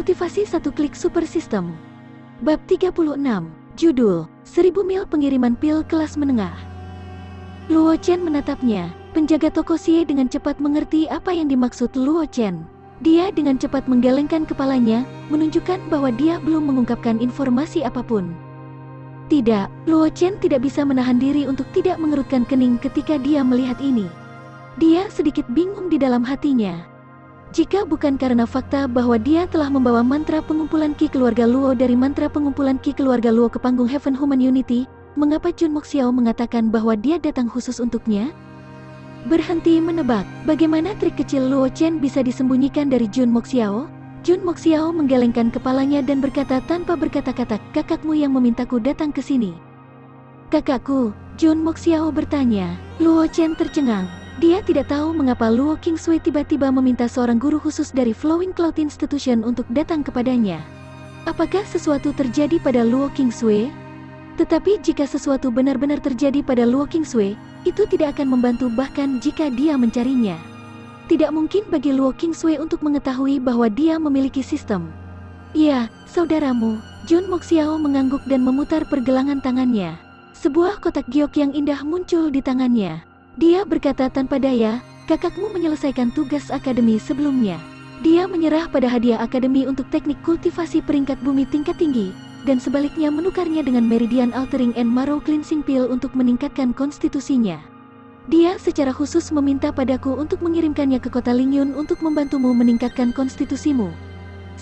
Kultivasi satu klik super system. Bab 36. Judul, 1000 mil pengiriman pil kelas menengah. Luo Chen menatapnya. Penjaga toko Xie dengan cepat mengerti apa yang dimaksud Luo Chen. Dia dengan cepat menggelengkan kepalanya, menunjukkan bahwa dia belum mengungkapkan informasi apapun. Tidak, Luo Chen tidak bisa menahan diri untuk tidak mengerutkan kening ketika dia melihat ini. Dia sedikit bingung di dalam hatinya. Jika bukan karena fakta bahwa dia telah membawa mantra pengumpulan Qi keluarga Luo dari mantra pengumpulan Qi keluarga Luo ke panggung Heaven Human Unity, mengapa Jun Moxiao mengatakan bahwa dia datang khusus untuknya? Berhenti menebak, bagaimana trik kecil Luo Chen bisa disembunyikan dari Jun Moxiao? Jun Moxiao menggelengkan kepalanya dan berkata tanpa berkata-kata, "Kakakmu yang memintaku datang ke sini." "Kakakku?" Jun Moxiao bertanya. Luo Chen tercengang. Dia tidak tahu mengapa Luo Qingsui tiba-tiba meminta seorang guru khusus dari Flowing Cloud Institution untuk datang kepadanya. Apakah sesuatu terjadi pada Luo Qingsui? Tetapi jika sesuatu benar-benar terjadi pada Luo Qingsui, itu tidak akan membantu bahkan jika dia mencarinya. Tidak mungkin bagi Luo Qingsui untuk mengetahui bahwa dia memiliki sistem. "Ya, saudaramu." Jun Moxiao mengangguk dan memutar pergelangan tangannya. Sebuah kotak giok yang indah muncul di tangannya. Dia berkata tanpa daya, "Kakakmu menyelesaikan tugas akademi sebelumnya. Dia menyerah pada hadiah akademi untuk teknik kultivasi peringkat bumi tingkat tinggi, dan sebaliknya menukarnya dengan Meridian Altering and Marrow Cleansing Pill untuk meningkatkan konstitusinya. Dia secara khusus meminta padaku untuk mengirimkannya ke kota Lingyun untuk membantumu meningkatkan konstitusimu.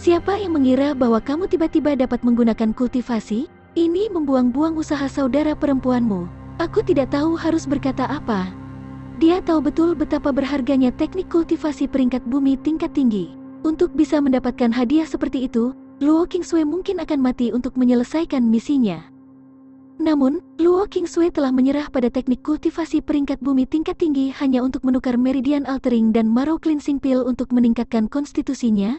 Siapa yang mengira bahwa kamu tiba-tiba dapat menggunakan kultivasi? Ini membuang-buang usaha saudara perempuanmu." Aku tidak tahu harus berkata apa. Dia tahu betul betapa berharganya teknik kultivasi peringkat bumi tingkat tinggi. Untuk bisa mendapatkan hadiah seperti itu, Luo Qingsui mungkin akan mati untuk menyelesaikan misinya. Namun, Luo Qingsui telah menyerah pada teknik kultivasi peringkat bumi tingkat tinggi hanya untuk menukar Meridian Altering dan Marrow Cleansing Pill untuk meningkatkan konstitusinya?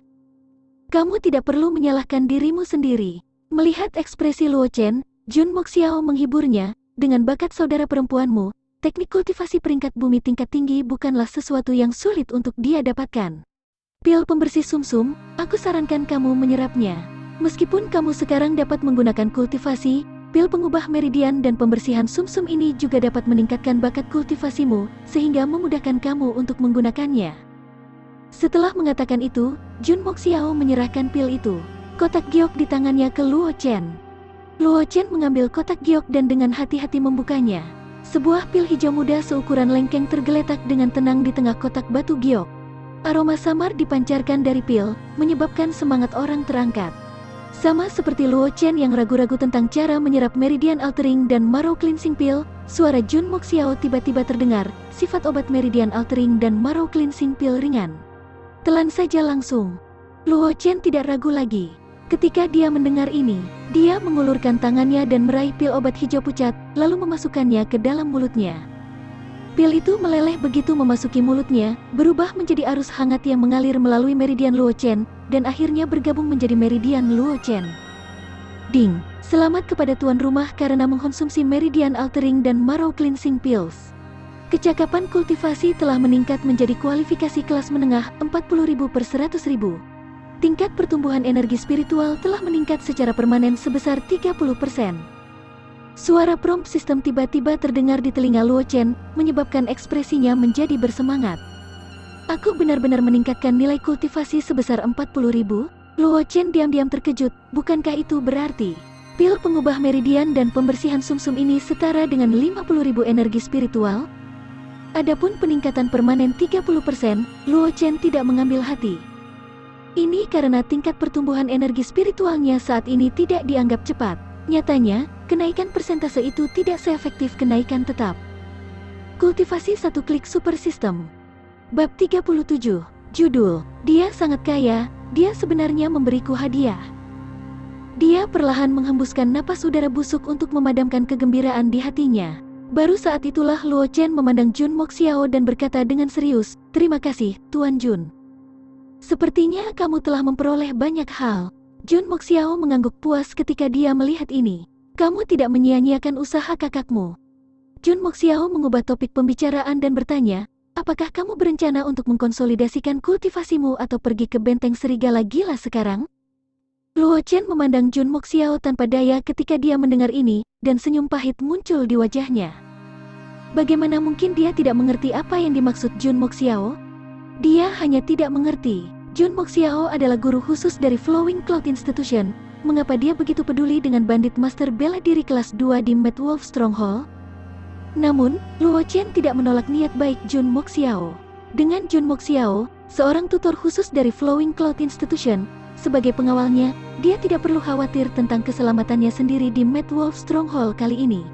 Kamu tidak perlu menyalahkan dirimu sendiri. Melihat ekspresi Luo Chen, Jun Moxiao menghiburnya. Dengan bakat saudara perempuanmu, teknik kultivasi peringkat bumi tingkat tinggi bukanlah sesuatu yang sulit untuk dia dapatkan. Pil pembersih sumsum, aku sarankan kamu menyerapnya. Meskipun kamu sekarang dapat menggunakan kultivasi, pil pengubah meridian dan pembersihan sumsum ini juga dapat meningkatkan bakat kultivasimu, sehingga memudahkan kamu untuk menggunakannya. Setelah mengatakan itu, Jun Moxiao menyerahkan pil itu, kotak giok di tangannya ke Luo Chen. Luo Chen mengambil kotak giok dan dengan hati-hati membukanya. Sebuah pil hijau muda seukuran lengkeng tergeletak dengan tenang di tengah kotak batu giok. Aroma samar dipancarkan dari pil, menyebabkan semangat orang terangkat. Sama seperti Luo Chen yang ragu-ragu tentang cara menyerap Meridian Altering dan Marrow Cleansing Pill, suara Jun Moxiao tiba-tiba terdengar, "Sifat obat Meridian Altering dan Marrow Cleansing Pill ringan. Telan saja langsung." Luo Chen tidak ragu lagi. Ketika dia mendengar ini, dia mengulurkan tangannya dan meraih pil obat hijau pucat, lalu memasukkannya ke dalam mulutnya. Pil itu meleleh begitu memasuki mulutnya, berubah menjadi arus hangat yang mengalir melalui Meridian Luo Chen, dan akhirnya bergabung menjadi Meridian Luo Chen. Ding! Selamat kepada tuan rumah karena mengkonsumsi Meridian Altering dan Marrow Cleansing Pills. Kecakapan kultivasi telah meningkat menjadi kualifikasi kelas menengah 40.000 per 100.000. Tingkat pertumbuhan energi spiritual telah meningkat secara permanen sebesar 30%. Suara prompt sistem tiba-tiba terdengar di telinga Luo Chen, menyebabkan ekspresinya menjadi bersemangat. "Aku benar-benar meningkatkan nilai kultivasi sebesar 40.000? Luo Chen diam-diam terkejut, bukankah itu berarti pil pengubah meridian dan pembersihan sumsum ini setara dengan 50.000 energi spiritual? Adapun peningkatan permanen 30%, Luo Chen tidak mengambil hati. Ini karena tingkat pertumbuhan energi spiritualnya saat ini tidak dianggap cepat. Nyatanya, kenaikan persentase itu tidak seefektif kenaikan tetap. Kultivasi satu klik super system. Bab 37. Judul, dia sangat kaya, dia sebenarnya memberiku hadiah. Dia perlahan menghembuskan napas udara busuk untuk memadamkan kegembiraan di hatinya. Baru saat itulah Luo Chen memandang Jun Moxiao dan berkata dengan serius, "Terima kasih, Tuan Jun. Sepertinya kamu telah memperoleh banyak hal." Jun Moxiao mengangguk puas ketika dia melihat ini. "Kamu tidak menyia-nyiakan usaha kakakmu." Jun Moxiao mengubah topik pembicaraan dan bertanya, "Apakah kamu berencana untuk mengkonsolidasikan kultivasimu atau pergi ke benteng serigala gila sekarang?" Luo Chen memandang Jun Moxiao tanpa daya ketika dia mendengar ini, dan senyum pahit muncul di wajahnya. Bagaimana mungkin dia tidak mengerti apa yang dimaksud Jun Moxiao? Dia hanya tidak mengerti. Jun Moxiao adalah guru khusus dari Flowing Cloud Institution. Mengapa dia begitu peduli dengan bandit master bela diri kelas 2 di Mad Wolf Stronghold? Namun, Luo Chen tidak menolak niat baik Jun Moxiao. Dengan Jun Moxiao, seorang tutor khusus dari Flowing Cloud Institution, sebagai pengawalnya, dia tidak perlu khawatir tentang keselamatannya sendiri di Mad Wolf Stronghold kali ini.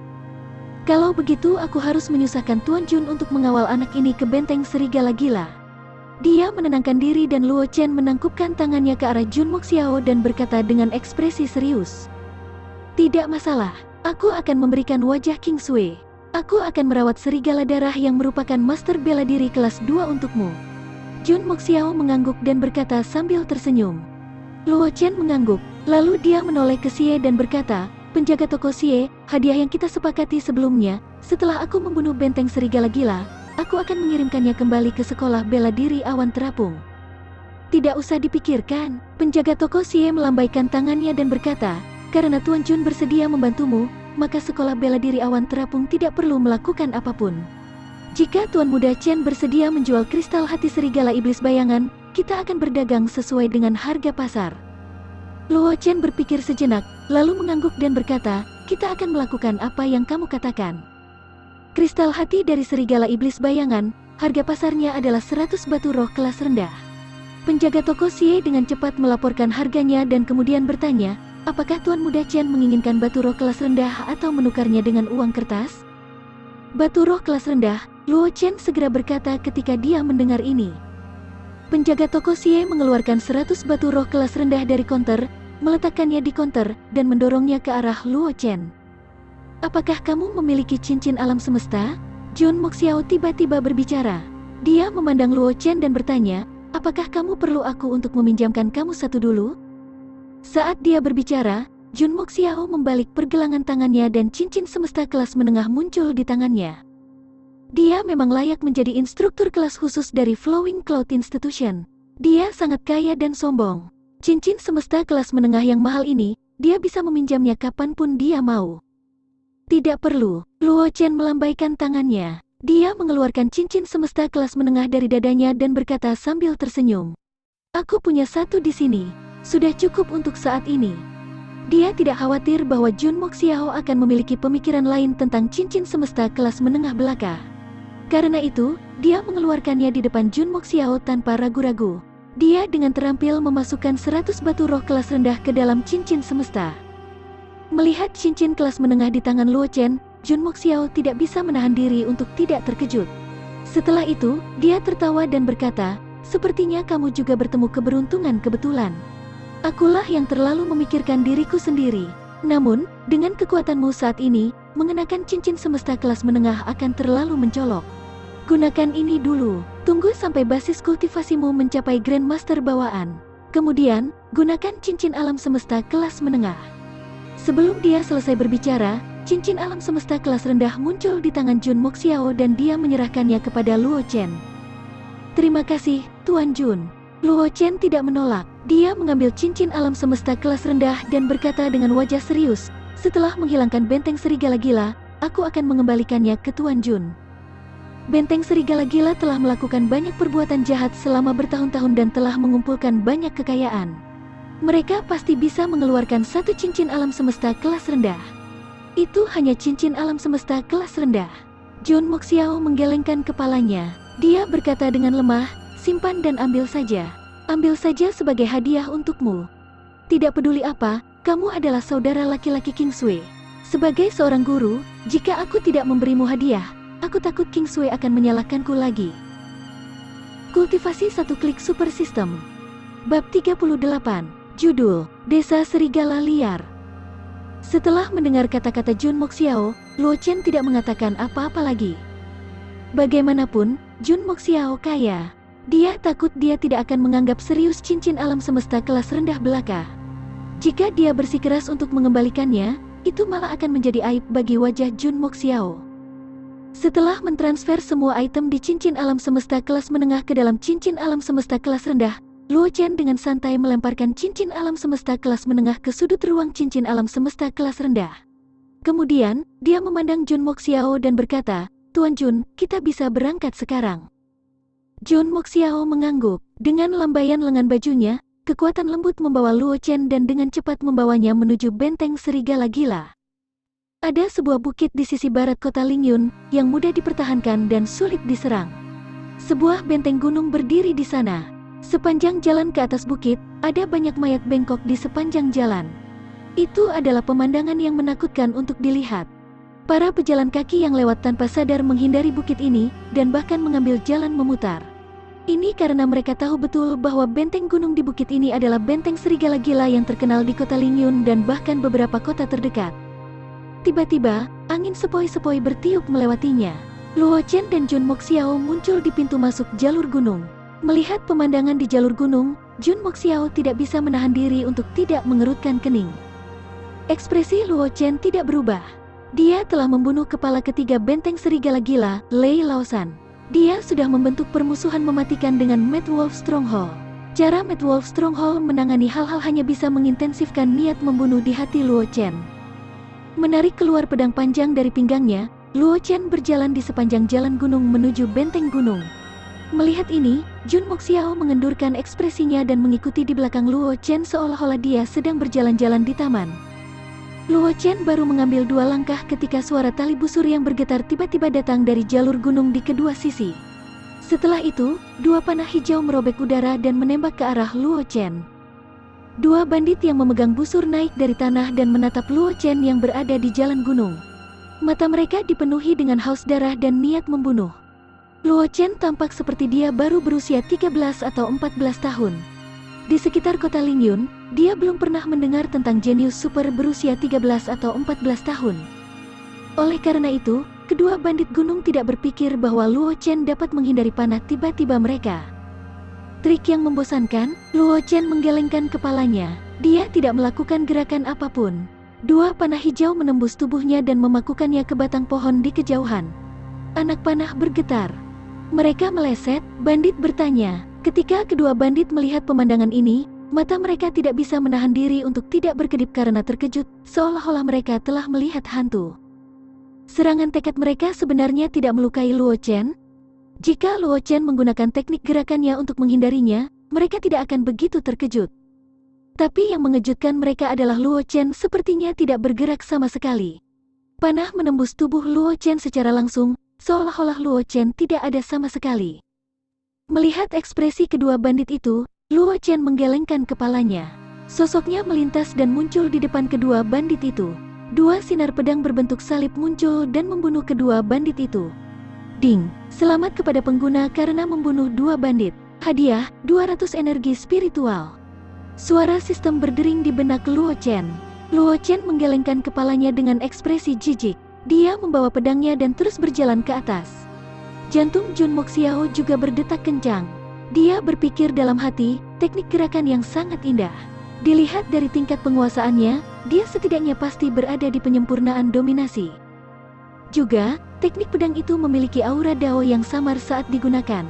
Kalau begitu aku harus menyusahkan Tuan Jun untuk mengawal anak ini ke benteng serigala gila. Dia menenangkan diri dan Luo Chen menangkupkan tangannya ke arah Jun Moxiao dan berkata dengan ekspresi serius. Tidak masalah, aku akan memberikan wajah King Sui. Aku akan merawat serigala darah yang merupakan master bela diri kelas 2 untukmu. Jun Moxiao mengangguk dan berkata sambil tersenyum. Luo Chen mengangguk, lalu dia menoleh ke Xie dan berkata, penjaga toko Xie, hadiah yang kita sepakati sebelumnya, setelah aku membunuh benteng serigala gila, aku akan mengirimkannya kembali ke sekolah bela diri awan terapung. Tidak usah dipikirkan, penjaga toko Xie melambaikan tangannya dan berkata, karena Tuan Jun bersedia membantumu, maka sekolah bela diri awan terapung tidak perlu melakukan apapun. Jika Tuan Muda Chen bersedia menjual kristal hati serigala iblis bayangan, kita akan berdagang sesuai dengan harga pasar. Luo Chen berpikir sejenak, lalu mengangguk dan berkata, kita akan melakukan apa yang kamu katakan. Kristal hati dari serigala iblis bayangan, harga pasarnya adalah 100 batu roh kelas rendah. Penjaga toko Xie dengan cepat melaporkan harganya dan kemudian bertanya, apakah Tuan Muda Chen menginginkan batu roh kelas rendah atau menukarnya dengan uang kertas? Batu roh kelas rendah, Luo Chen segera berkata ketika dia mendengar ini. Penjaga toko Xie mengeluarkan 100 batu roh kelas rendah dari konter, meletakkannya di konter, dan mendorongnya ke arah Luo Chen. Apakah kamu memiliki cincin alam semesta? Jun Moxiao tiba-tiba berbicara. Dia memandang Luo Chen dan bertanya, apakah kamu perlu aku untuk meminjamkan kamu satu dulu? Saat dia berbicara, Jun Moxiao membalik pergelangan tangannya dan cincin semesta kelas menengah muncul di tangannya. Dia memang layak menjadi instruktur kelas khusus dari Flowing Cloud Institution. Dia sangat kaya dan sombong. Cincin semesta kelas menengah yang mahal ini, dia bisa meminjamnya kapanpun dia mau. Tidak perlu, Luo Chen melambaikan tangannya. Dia mengeluarkan cincin semesta kelas menengah dari dadanya dan berkata sambil tersenyum. Aku punya satu di sini, sudah cukup untuk saat ini. Dia tidak khawatir bahwa Jun Moxiao akan memiliki pemikiran lain tentang cincin semesta kelas menengah belaka. Karena itu, dia mengeluarkannya di depan Jun Moxiao tanpa ragu-ragu. Dia dengan terampil memasukkan 100 batu roh kelas rendah ke dalam cincin semesta. Melihat cincin kelas menengah di tangan Luo Chen, Jun Moxiao tidak bisa menahan diri untuk tidak terkejut. Setelah itu, dia tertawa dan berkata, sepertinya kamu juga bertemu keberuntungan kebetulan. Akulah yang terlalu memikirkan diriku sendiri. Namun, dengan kekuatanmu saat ini, mengenakan cincin semesta kelas menengah akan terlalu mencolok. Gunakan ini dulu, tunggu sampai basis kultivasimu mencapai Grandmaster bawaan. Kemudian, gunakan cincin alam semesta kelas menengah. Sebelum dia selesai berbicara, cincin alam semesta kelas rendah muncul di tangan Jun Moxiao dan dia menyerahkannya kepada Luo Chen. Terima kasih, Tuan Jun. Luo Chen tidak menolak. Dia mengambil cincin alam semesta kelas rendah dan berkata dengan wajah serius, setelah menghilangkan benteng serigala gila, aku akan mengembalikannya ke Tuan Jun. Benteng serigala gila telah melakukan banyak perbuatan jahat selama bertahun-tahun dan telah mengumpulkan banyak kekayaan. Mereka pasti bisa mengeluarkan satu cincin alam semesta kelas rendah. Itu hanya cincin alam semesta kelas rendah. Jun Moxiao menggelengkan kepalanya. Dia berkata dengan lemah, simpan dan ambil saja. Ambil saja sebagai hadiah untukmu. Tidak peduli apa, kamu adalah saudara laki-laki King Sui. Sebagai seorang guru, jika aku tidak memberimu hadiah, aku takut King Sui akan menyalahkanku lagi. Kultivasi satu klik super system. Bab 38. Judul, Desa Serigala Liar. Setelah mendengar kata-kata Jun Moxiao, Luo Chen tidak mengatakan apa-apa lagi. Bagaimanapun, Jun Moxiao kaya. Dia takut dia tidak akan menganggap serius cincin alam semesta kelas rendah belaka. Jika dia bersikeras untuk mengembalikannya, itu malah akan menjadi aib bagi wajah Jun Moxiao. Setelah mentransfer semua item di cincin alam semesta kelas menengah ke dalam cincin alam semesta kelas rendah, Luo Chen dengan santai melemparkan cincin alam semesta kelas menengah ke sudut ruang cincin alam semesta kelas rendah. Kemudian, dia memandang Jun Moxiao dan berkata, "Tuan Jun, kita bisa berangkat sekarang." Jun Moxiao mengangguk. Dengan lambaian lengan bajunya, kekuatan lembut membawa Luo Chen dan dengan cepat membawanya menuju benteng serigala gila. Ada sebuah bukit di sisi barat kota Lingyun yang mudah dipertahankan dan sulit diserang. Sebuah benteng gunung berdiri di sana. Sepanjang jalan ke atas bukit, ada banyak mayat bengkok di sepanjang jalan. Itu adalah pemandangan yang menakutkan untuk dilihat. Para pejalan kaki yang lewat tanpa sadar menghindari bukit ini dan bahkan mengambil jalan memutar. Ini karena mereka tahu betul bahwa benteng gunung di bukit ini adalah benteng serigala gila yang terkenal di kota Lingyun dan bahkan beberapa kota terdekat. Tiba-tiba, angin sepoi-sepoi bertiup melewatinya. Luo Chen dan Jun Moxiao muncul di pintu masuk jalur gunung. Melihat pemandangan di jalur gunung, Jun Moxiao tidak bisa menahan diri untuk tidak mengerutkan kening. Ekspresi Luo Chen tidak berubah. Dia telah membunuh kepala ketiga benteng serigala gila, Lei Laosan. Dia sudah membentuk permusuhan mematikan dengan Mad Wolf Stronghold. Cara Mad Wolf Stronghold menangani hal-hal hanya bisa mengintensifkan niat membunuh di hati Luo Chen. Menarik keluar pedang panjang dari pinggangnya, Luo Chen berjalan di sepanjang jalan gunung menuju benteng gunung. Melihat ini, Jun Moxiao mengendurkan ekspresinya dan mengikuti di belakang Luo Chen seolah-olah dia sedang berjalan-jalan di taman. Luo Chen baru mengambil 2 langkah ketika suara tali busur yang bergetar tiba-tiba datang dari jalur gunung di kedua sisi. Setelah itu, 2 panah hijau merobek udara dan menembak ke arah Luo Chen. 2 bandit yang memegang busur naik dari tanah dan menatap Luo Chen yang berada di jalan gunung. Mata mereka dipenuhi dengan haus darah dan niat membunuh. Luo Chen tampak seperti dia baru berusia 13 atau 14 tahun. Di sekitar kota Lingyun, dia belum pernah mendengar tentang jenius super berusia 13 atau 14 tahun. Oleh karena itu, kedua bandit gunung tidak berpikir bahwa Luo Chen dapat menghindari panah tiba-tiba mereka. Trik yang membosankan, Luo Chen menggelengkan kepalanya. Dia tidak melakukan gerakan apapun. 2 panah hijau menembus tubuhnya dan memakukannya ke batang pohon di kejauhan. Anak panah bergetar. Mereka meleset, bandit bertanya. Ketika kedua bandit melihat pemandangan ini, mata mereka tidak bisa menahan diri untuk tidak berkedip karena terkejut, seolah-olah mereka telah melihat hantu. Serangan tekad mereka sebenarnya tidak melukai Luo Chen. Jika Luo Chen menggunakan teknik gerakannya untuk menghindarinya, mereka tidak akan begitu terkejut. Tapi yang mengejutkan mereka adalah Luo Chen sepertinya tidak bergerak sama sekali. Panah menembus tubuh Luo Chen secara langsung, seolah-olah Luo Chen tidak ada sama sekali. Melihat ekspresi kedua bandit itu, Luo Chen menggelengkan kepalanya. Sosoknya melintas dan muncul di depan kedua bandit itu. 2 sinar pedang berbentuk salib muncul dan membunuh kedua bandit itu. Ding! Selamat kepada pengguna karena membunuh 2 bandit. Hadiah, 200 energi spiritual. Suara sistem berdering di benak Luo Chen. Luo Chen menggelengkan kepalanya dengan ekspresi jijik. Dia membawa pedangnya dan terus berjalan ke atas. Jantung Jun Moxiao juga berdetak kencang. Dia berpikir dalam hati, teknik gerakan yang sangat indah. Dilihat dari tingkat penguasaannya, dia setidaknya pasti berada di penyempurnaan dominasi. Juga, teknik pedang itu memiliki aura Dao yang samar saat digunakan.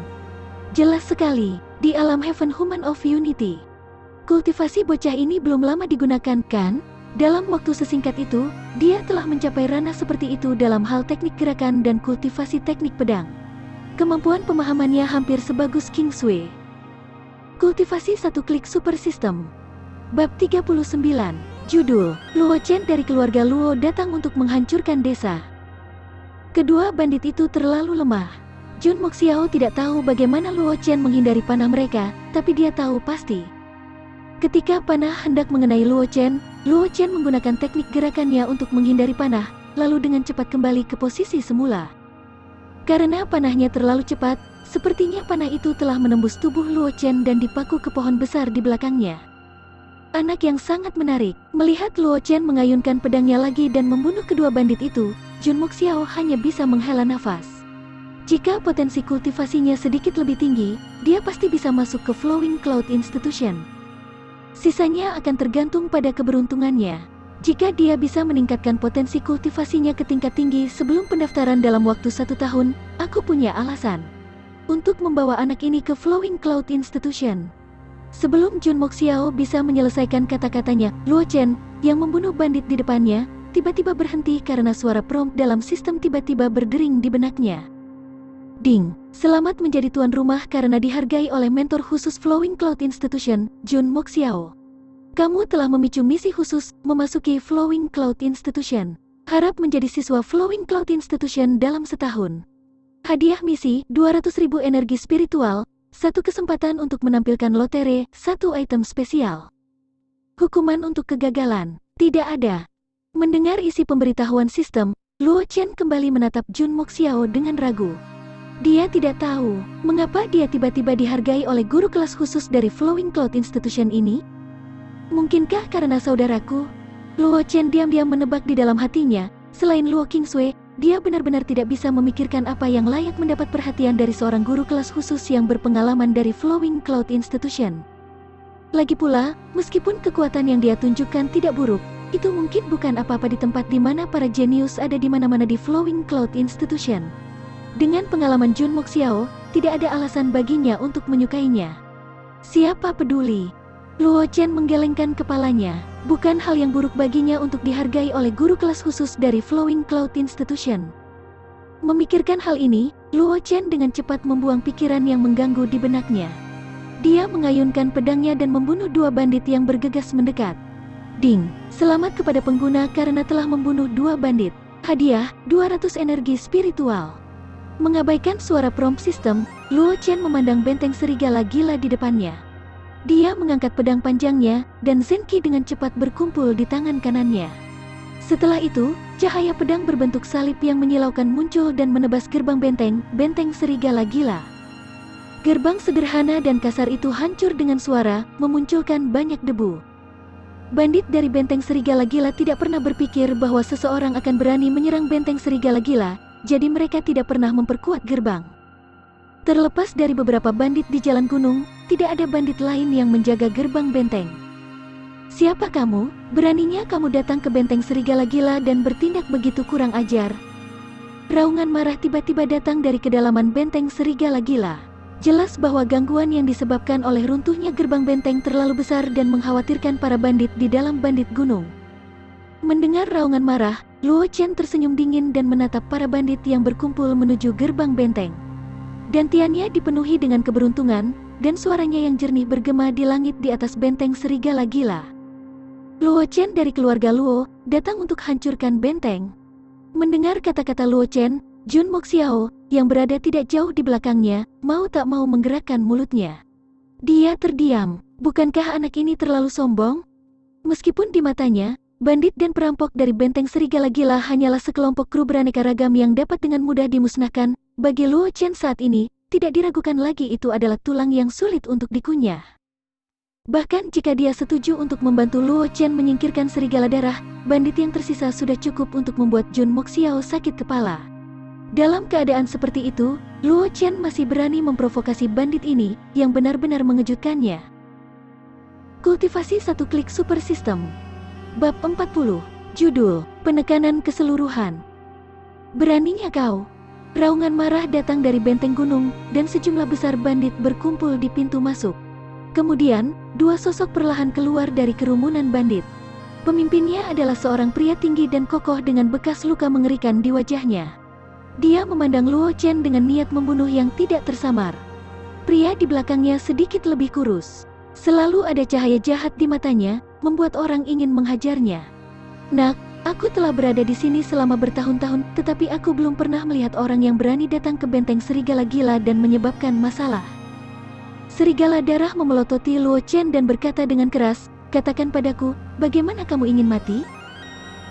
Jelas sekali, di alam Heaven Human of Unity. Kultivasi bocah ini belum lama digunakan, kan? Dalam waktu sesingkat itu, dia telah mencapai ranah seperti itu dalam hal teknik gerakan dan kultivasi teknik pedang. Kemampuan pemahamannya hampir sebagus King Sui. Kultivasi 1 klik super system. Bab 39. Judul, Luo Chen dari keluarga Luo datang untuk menghancurkan desa. Kedua bandit itu terlalu lemah. Jun Moxiao tidak tahu bagaimana Luo Chen menghindari panah mereka, tapi dia tahu pasti. Ketika panah hendak mengenai Luo Chen menggunakan teknik gerakannya untuk menghindari panah, lalu dengan cepat kembali ke posisi semula. Karena panahnya terlalu cepat, sepertinya panah itu telah menembus tubuh Luo Chen dan dipaku ke pohon besar di belakangnya. Anak yang sangat menarik, melihat Luo Chen mengayunkan pedangnya lagi dan membunuh kedua bandit itu, Jun Moxiao hanya bisa menghela nafas. Jika potensi kultivasinya sedikit lebih tinggi, dia pasti bisa masuk ke Flowing Cloud Institution. Sisanya akan tergantung pada keberuntungannya. Jika dia bisa meningkatkan potensi kultivasinya ke tingkat tinggi sebelum pendaftaran dalam waktu 1 tahun, aku punya alasan untuk membawa anak ini ke Flowing Cloud Institution. Sebelum Jun Moxiao bisa menyelesaikan kata-katanya, Luo Chen, yang membunuh bandit di depannya, tiba-tiba berhenti karena suara prompt dalam sistem tiba-tiba berdering di benaknya. Ding, selamat menjadi tuan rumah karena dihargai oleh mentor khusus Flowing Cloud Institution, Jun Moxiao. Kamu telah memicu misi khusus memasuki Flowing Cloud Institution. Harap menjadi siswa Flowing Cloud Institution dalam setahun. Hadiah misi, 200.000 energi spiritual, 1 kesempatan untuk menampilkan lotre, 1 item spesial. Hukuman untuk kegagalan, tidak ada. Mendengar isi pemberitahuan sistem, Luo Chen kembali menatap Jun Moxiao dengan ragu. Dia tidak tahu, mengapa dia tiba-tiba dihargai oleh guru kelas khusus dari Flowing Cloud Institution ini? Mungkinkah karena saudaraku? Luo Chen diam-diam menebak di dalam hatinya, selain Luo Qingsui, dia benar-benar tidak bisa memikirkan apa yang layak mendapat perhatian dari seorang guru kelas khusus yang berpengalaman dari Flowing Cloud Institution. Lagi pula, meskipun kekuatan yang dia tunjukkan tidak buruk, itu mungkin bukan apa-apa di tempat di mana para jenius ada di mana-mana di Flowing Cloud Institution. Dengan pengalaman Jun Moxiao, tidak ada alasan baginya untuk menyukainya. Siapa peduli? Luo Chen menggelengkan kepalanya. Bukan hal yang buruk baginya untuk dihargai oleh guru kelas khusus dari Flowing Cloud Institution. Memikirkan hal ini, Luo Chen dengan cepat membuang pikiran yang mengganggu di benaknya. Dia mengayunkan pedangnya dan membunuh 2 bandit yang bergegas mendekat. Ding, selamat kepada pengguna karena telah membunuh 2 bandit. Hadiah, 200 energi spiritual. Mengabaikan suara prompt sistem, Luo Chen memandang benteng serigala gila di depannya. Dia mengangkat pedang panjangnya, dan Zenki dengan cepat berkumpul di tangan kanannya. Setelah itu, cahaya pedang berbentuk salib yang menyilaukan muncul dan menebas gerbang benteng serigala gila. Gerbang sederhana dan kasar itu hancur dengan suara, memunculkan banyak debu. Bandit dari benteng serigala gila tidak pernah berpikir bahwa seseorang akan berani menyerang benteng serigala gila, jadi mereka tidak pernah memperkuat gerbang. Terlepas dari beberapa bandit di jalan gunung, tidak ada bandit lain yang menjaga gerbang benteng. Siapa kamu? Beraninya kamu datang ke benteng serigala gila dan bertindak begitu kurang ajar. Raungan marah tiba-tiba datang dari kedalaman benteng serigala gila. Jelas bahwa gangguan yang disebabkan oleh runtuhnya gerbang benteng terlalu besar dan mengkhawatirkan para bandit di dalam bandit gunung. Mendengar raungan marah, Luo Chen tersenyum dingin dan menatap para bandit yang berkumpul menuju gerbang benteng. Dantiannya dipenuhi dengan keberuntungan, dan suaranya yang jernih bergema di langit di atas benteng serigala gila. Luo Chen dari keluarga Luo, datang untuk hancurkan benteng. Mendengar kata-kata Luo Chen, Jun Moxiao, yang berada tidak jauh di belakangnya, mau tak mau menggerakkan mulutnya. Dia terdiam. Bukankah anak ini terlalu sombong? Meskipun di matanya, bandit dan perampok dari benteng serigala gila hanyalah sekelompok kru beraneka ragam yang dapat dengan mudah dimusnahkan, bagi Luo Chen saat ini, tidak diragukan lagi itu adalah tulang yang sulit untuk dikunyah. Bahkan jika dia setuju untuk membantu Luo Chen menyingkirkan serigala darah, bandit yang tersisa sudah cukup untuk membuat Jun Moxiao sakit kepala. Dalam keadaan seperti itu, Luo Chen masih berani memprovokasi bandit ini, yang benar-benar mengejutkannya. Kultivasi 1 klik super system. Bab 40, Judul, Penekanan Keseluruhan. Beraninya kau? Raungan marah datang dari benteng gunung, dan sejumlah besar bandit berkumpul di pintu masuk. Kemudian, 2 sosok perlahan keluar dari kerumunan bandit. Pemimpinnya adalah seorang pria tinggi dan kokoh dengan bekas luka mengerikan di wajahnya. Dia memandang Luo Chen dengan niat membunuh yang tidak tersamar. Pria di belakangnya sedikit lebih kurus. Selalu ada cahaya jahat di matanya, membuat orang ingin menghajarnya. Nak, aku telah berada di sini selama bertahun-tahun, tetapi aku belum pernah melihat orang yang berani datang ke benteng serigala gila dan menyebabkan masalah. Serigala darah memelototi Luo Chen dan berkata dengan keras, "Katakan padaku, bagaimana kamu ingin mati?"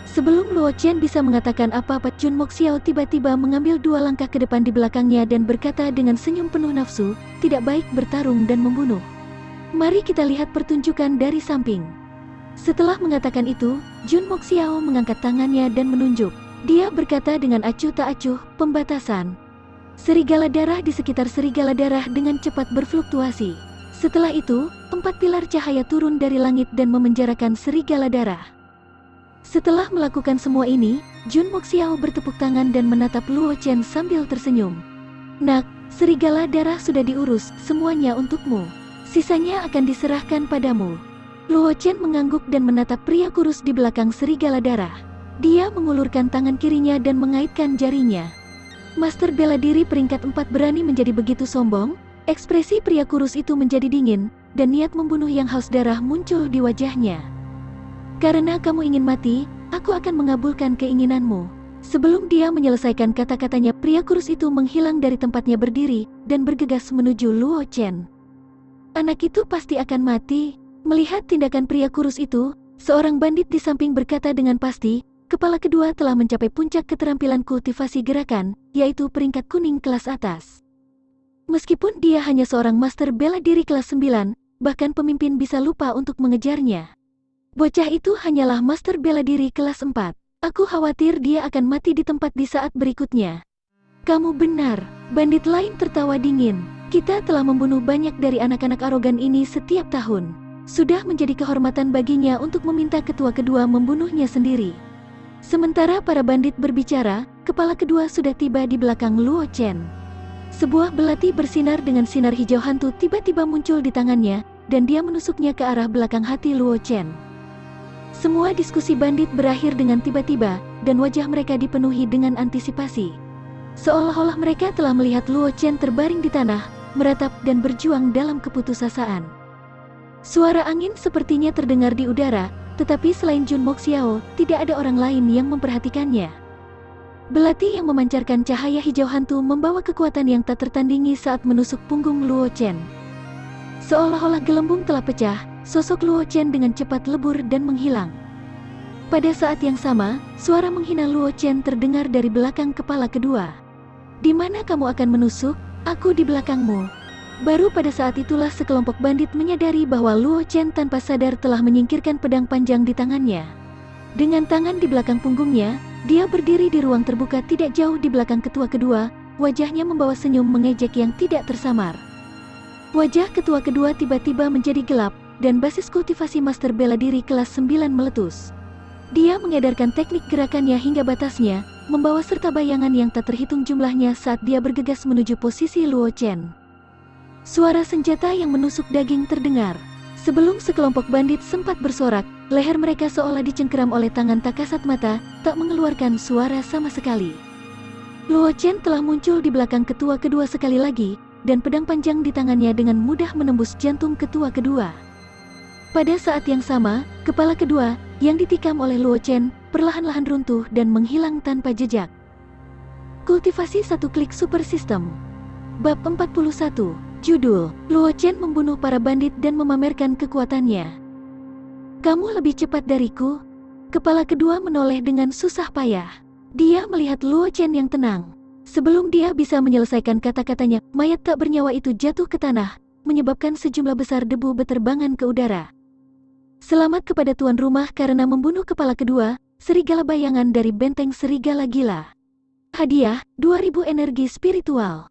Sebelum Luo Chen bisa mengatakan apa-apa, Jun Moxiao tiba-tiba mengambil 2 langkah ke depan di belakangnya dan berkata dengan senyum penuh nafsu, "Tidak baik bertarung dan membunuh. Mari kita lihat pertunjukan dari samping." Setelah mengatakan itu, Jun Moxiao mengangkat tangannya dan menunjuk. Dia berkata dengan acuh tak acuh, "Pembatasan." Serigala darah di sekitar serigala darah dengan cepat berfluktuasi. Setelah itu, 4 pilar cahaya turun dari langit dan memenjarakan serigala darah. Setelah melakukan semua ini, Jun Moxiao bertepuk tangan dan menatap Luo Chen sambil tersenyum. "Nak, serigala darah sudah diurus, semuanya untukmu." Sisanya akan diserahkan padamu. Luo Chen mengangguk dan menatap pria kurus di belakang serigala darah. Dia mengulurkan tangan kirinya dan mengaitkan jarinya. Master bela diri peringkat 4 berani menjadi begitu sombong? Ekspresi pria kurus itu menjadi dingin, dan niat membunuh yang haus darah muncul di wajahnya. Karena kamu ingin mati, aku akan mengabulkan keinginanmu. Sebelum dia menyelesaikan kata-katanya, pria kurus itu menghilang dari tempatnya berdiri, dan bergegas menuju Luo Chen. Anak itu pasti akan mati. Melihat tindakan pria kurus itu, seorang bandit di samping berkata dengan pasti, kepala kedua telah mencapai puncak keterampilan kultivasi gerakan, yaitu peringkat kuning kelas atas. Meskipun dia hanya seorang master bela diri kelas 9, bahkan pemimpin bisa lupa untuk mengejarnya. Bocah itu hanyalah master bela diri kelas 4. Aku khawatir dia akan mati di tempat di saat berikutnya. Kamu benar, bandit lain tertawa dingin. Kita telah membunuh banyak dari anak-anak arogan ini setiap tahun. Sudah menjadi kehormatan baginya untuk meminta ketua kedua membunuhnya sendiri. Sementara para bandit berbicara, kepala kedua sudah tiba di belakang Luo Chen. Sebuah belati bersinar dengan sinar hijau hantu tiba-tiba muncul di tangannya, dan dia menusuknya ke arah belakang hati Luo Chen. Semua diskusi bandit berakhir dengan tiba-tiba, dan wajah mereka dipenuhi dengan antisipasi. Seolah-olah mereka telah melihat Luo Chen terbaring di tanah, meratap dan berjuang dalam keputusasaan. Suara angin sepertinya terdengar di udara, tetapi selain Jun Moxiao, tidak ada orang lain yang memperhatikannya. Belati yang memancarkan cahaya hijau hantu membawa kekuatan yang tak tertandingi saat menusuk punggung Luo Chen. Seolah-olah gelembung telah pecah, sosok Luo Chen dengan cepat lebur dan menghilang. Pada saat yang sama, suara menghina Luo Chen terdengar dari belakang kepala kedua. Di mana kamu akan menusuk? Aku di belakangmu. Baru pada saat itulah sekelompok bandit menyadari bahwa Luo Chen tanpa sadar telah menyingkirkan pedang panjang di tangannya. Dengan tangan di belakang punggungnya, dia berdiri di ruang terbuka tidak jauh di belakang ketua kedua, wajahnya membawa senyum mengejek yang tidak tersamar. Wajah ketua kedua tiba-tiba menjadi gelap, dan basis kultivasi master bela diri kelas 9 meletus. Dia mengedarkan teknik gerakannya hingga batasnya, membawa serta bayangan yang tak terhitung jumlahnya saat dia bergegas menuju posisi Luo Chen. Suara senjata yang menusuk daging terdengar. Sebelum sekelompok bandit sempat bersorak, leher mereka seolah dicengkeram oleh tangan tak kasat mata, tak mengeluarkan suara sama sekali. Luo Chen telah muncul di belakang ketua kedua sekali lagi, dan pedang panjang di tangannya dengan mudah menembus jantung ketua kedua. Pada saat yang sama, kepala kedua, yang ditikam oleh Luo Chen, perlahan-lahan runtuh dan menghilang tanpa jejak. Kultivasi satu klik super system. Bab 41, Judul, Luo Chen membunuh para bandit dan memamerkan kekuatannya. Kamu lebih cepat dariku? Kepala kedua menoleh dengan susah payah. Dia melihat Luo Chen yang tenang. Sebelum dia bisa menyelesaikan kata-katanya, mayat tak bernyawa itu jatuh ke tanah, menyebabkan sejumlah besar debu beterbangan ke udara. Selamat kepada tuan rumah karena membunuh kepala kedua, serigala bayangan dari benteng serigala gila. Hadiah, 2000 energi spiritual.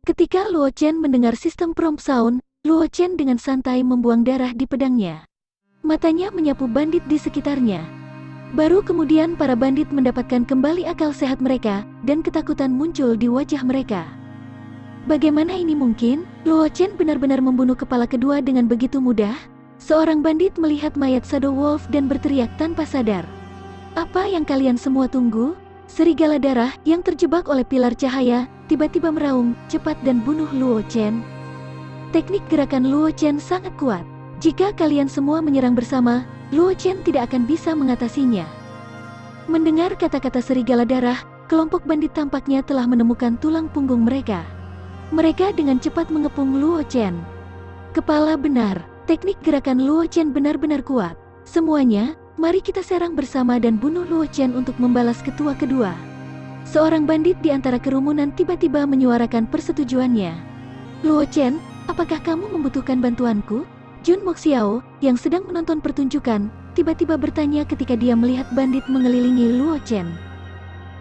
Ketika Luo Chen mendengar sistem prompt sound, Luo Chen dengan santai membuang darah di pedangnya. Matanya menyapu bandit di sekitarnya. Baru kemudian para bandit mendapatkan kembali akal sehat mereka, dan ketakutan muncul di wajah mereka. Bagaimana ini mungkin? Luo Chen benar-benar membunuh kepala kedua dengan begitu mudah? Seorang bandit melihat mayat Shadow Wolf dan berteriak tanpa sadar. Apa yang kalian semua tunggu? Serigala darah yang terjebak oleh pilar cahaya, tiba-tiba meraung, cepat dan bunuh Luo Chen. Teknik gerakan Luo Chen sangat kuat. Jika kalian semua menyerang bersama, Luo Chen tidak akan bisa mengatasinya. Mendengar kata-kata serigala darah, kelompok bandit tampaknya telah menemukan tulang punggung mereka. Mereka dengan cepat mengepung Luo Chen. Kepala benar, teknik gerakan Luo Chen benar-benar kuat. Semuanya, mari kita serang bersama dan bunuh Luo Chen untuk membalas ketua kedua. Seorang bandit di antara kerumunan tiba-tiba menyuarakan persetujuannya. Luo Chen, apakah kamu membutuhkan bantuanku? Jun Moxiao, yang sedang menonton pertunjukan, tiba-tiba bertanya ketika dia melihat bandit mengelilingi Luo Chen.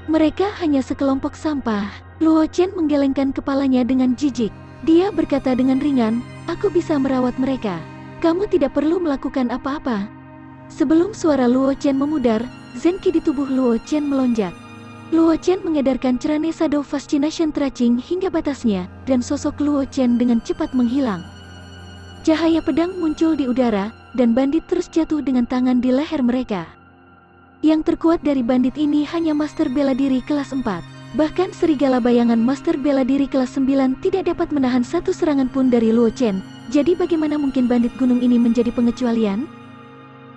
Mereka hanya sekelompok sampah. Luo Chen menggelengkan kepalanya dengan jijik. Dia berkata dengan ringan, aku bisa merawat mereka. Kamu tidak perlu melakukan apa-apa. Sebelum suara Luo Chen memudar, Zen Qi di tubuh Luo Chen melonjak. Luo Chen mengedarkan cerane Shadow Fascination Tracing hingga batasnya, dan sosok Luo Chen dengan cepat menghilang. Cahaya pedang muncul di udara, dan bandit terus jatuh dengan tangan di leher mereka. Yang terkuat dari bandit ini hanya Master Bela Diri kelas 4. Bahkan serigala bayangan Master Bela Diri kelas 9 tidak dapat menahan satu serangan pun dari Luo Chen. Jadi bagaimana mungkin bandit gunung ini menjadi pengecualian?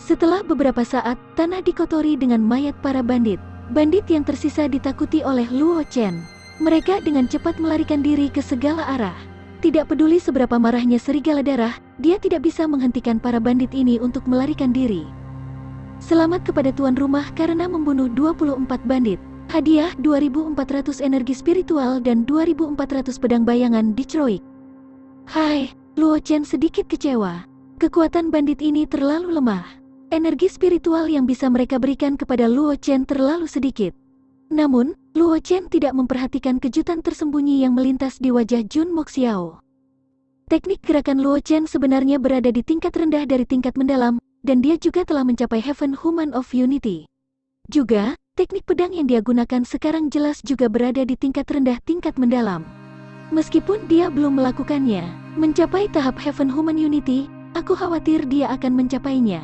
Setelah beberapa saat, tanah dikotori dengan mayat para bandit. Bandit yang tersisa ditakuti oleh Luo Chen. Mereka dengan cepat melarikan diri ke segala arah. Tidak peduli seberapa marahnya serigala darah, dia tidak bisa menghentikan para bandit ini untuk melarikan diri. Selamat kepada tuan rumah karena membunuh 24 bandit. Hadiah 2400 energi spiritual dan 2400 pedang bayangan dikeroyok. Hai, Luo Chen sedikit kecewa. Kekuatan bandit ini terlalu lemah. Energi spiritual yang bisa mereka berikan kepada Luo Chen terlalu sedikit. Namun, Luo Chen tidak memperhatikan kejutan tersembunyi yang melintas di wajah Jun Moxiao. Teknik gerakan Luo Chen sebenarnya berada di tingkat rendah dari tingkat mendalam, dan dia juga telah mencapai Heaven Human of Unity. Juga, teknik pedang yang dia gunakan sekarang jelas juga berada di tingkat rendah tingkat mendalam. Meskipun dia belum melakukannya, mencapai tahap Heaven Human Unity, aku khawatir dia akan mencapainya.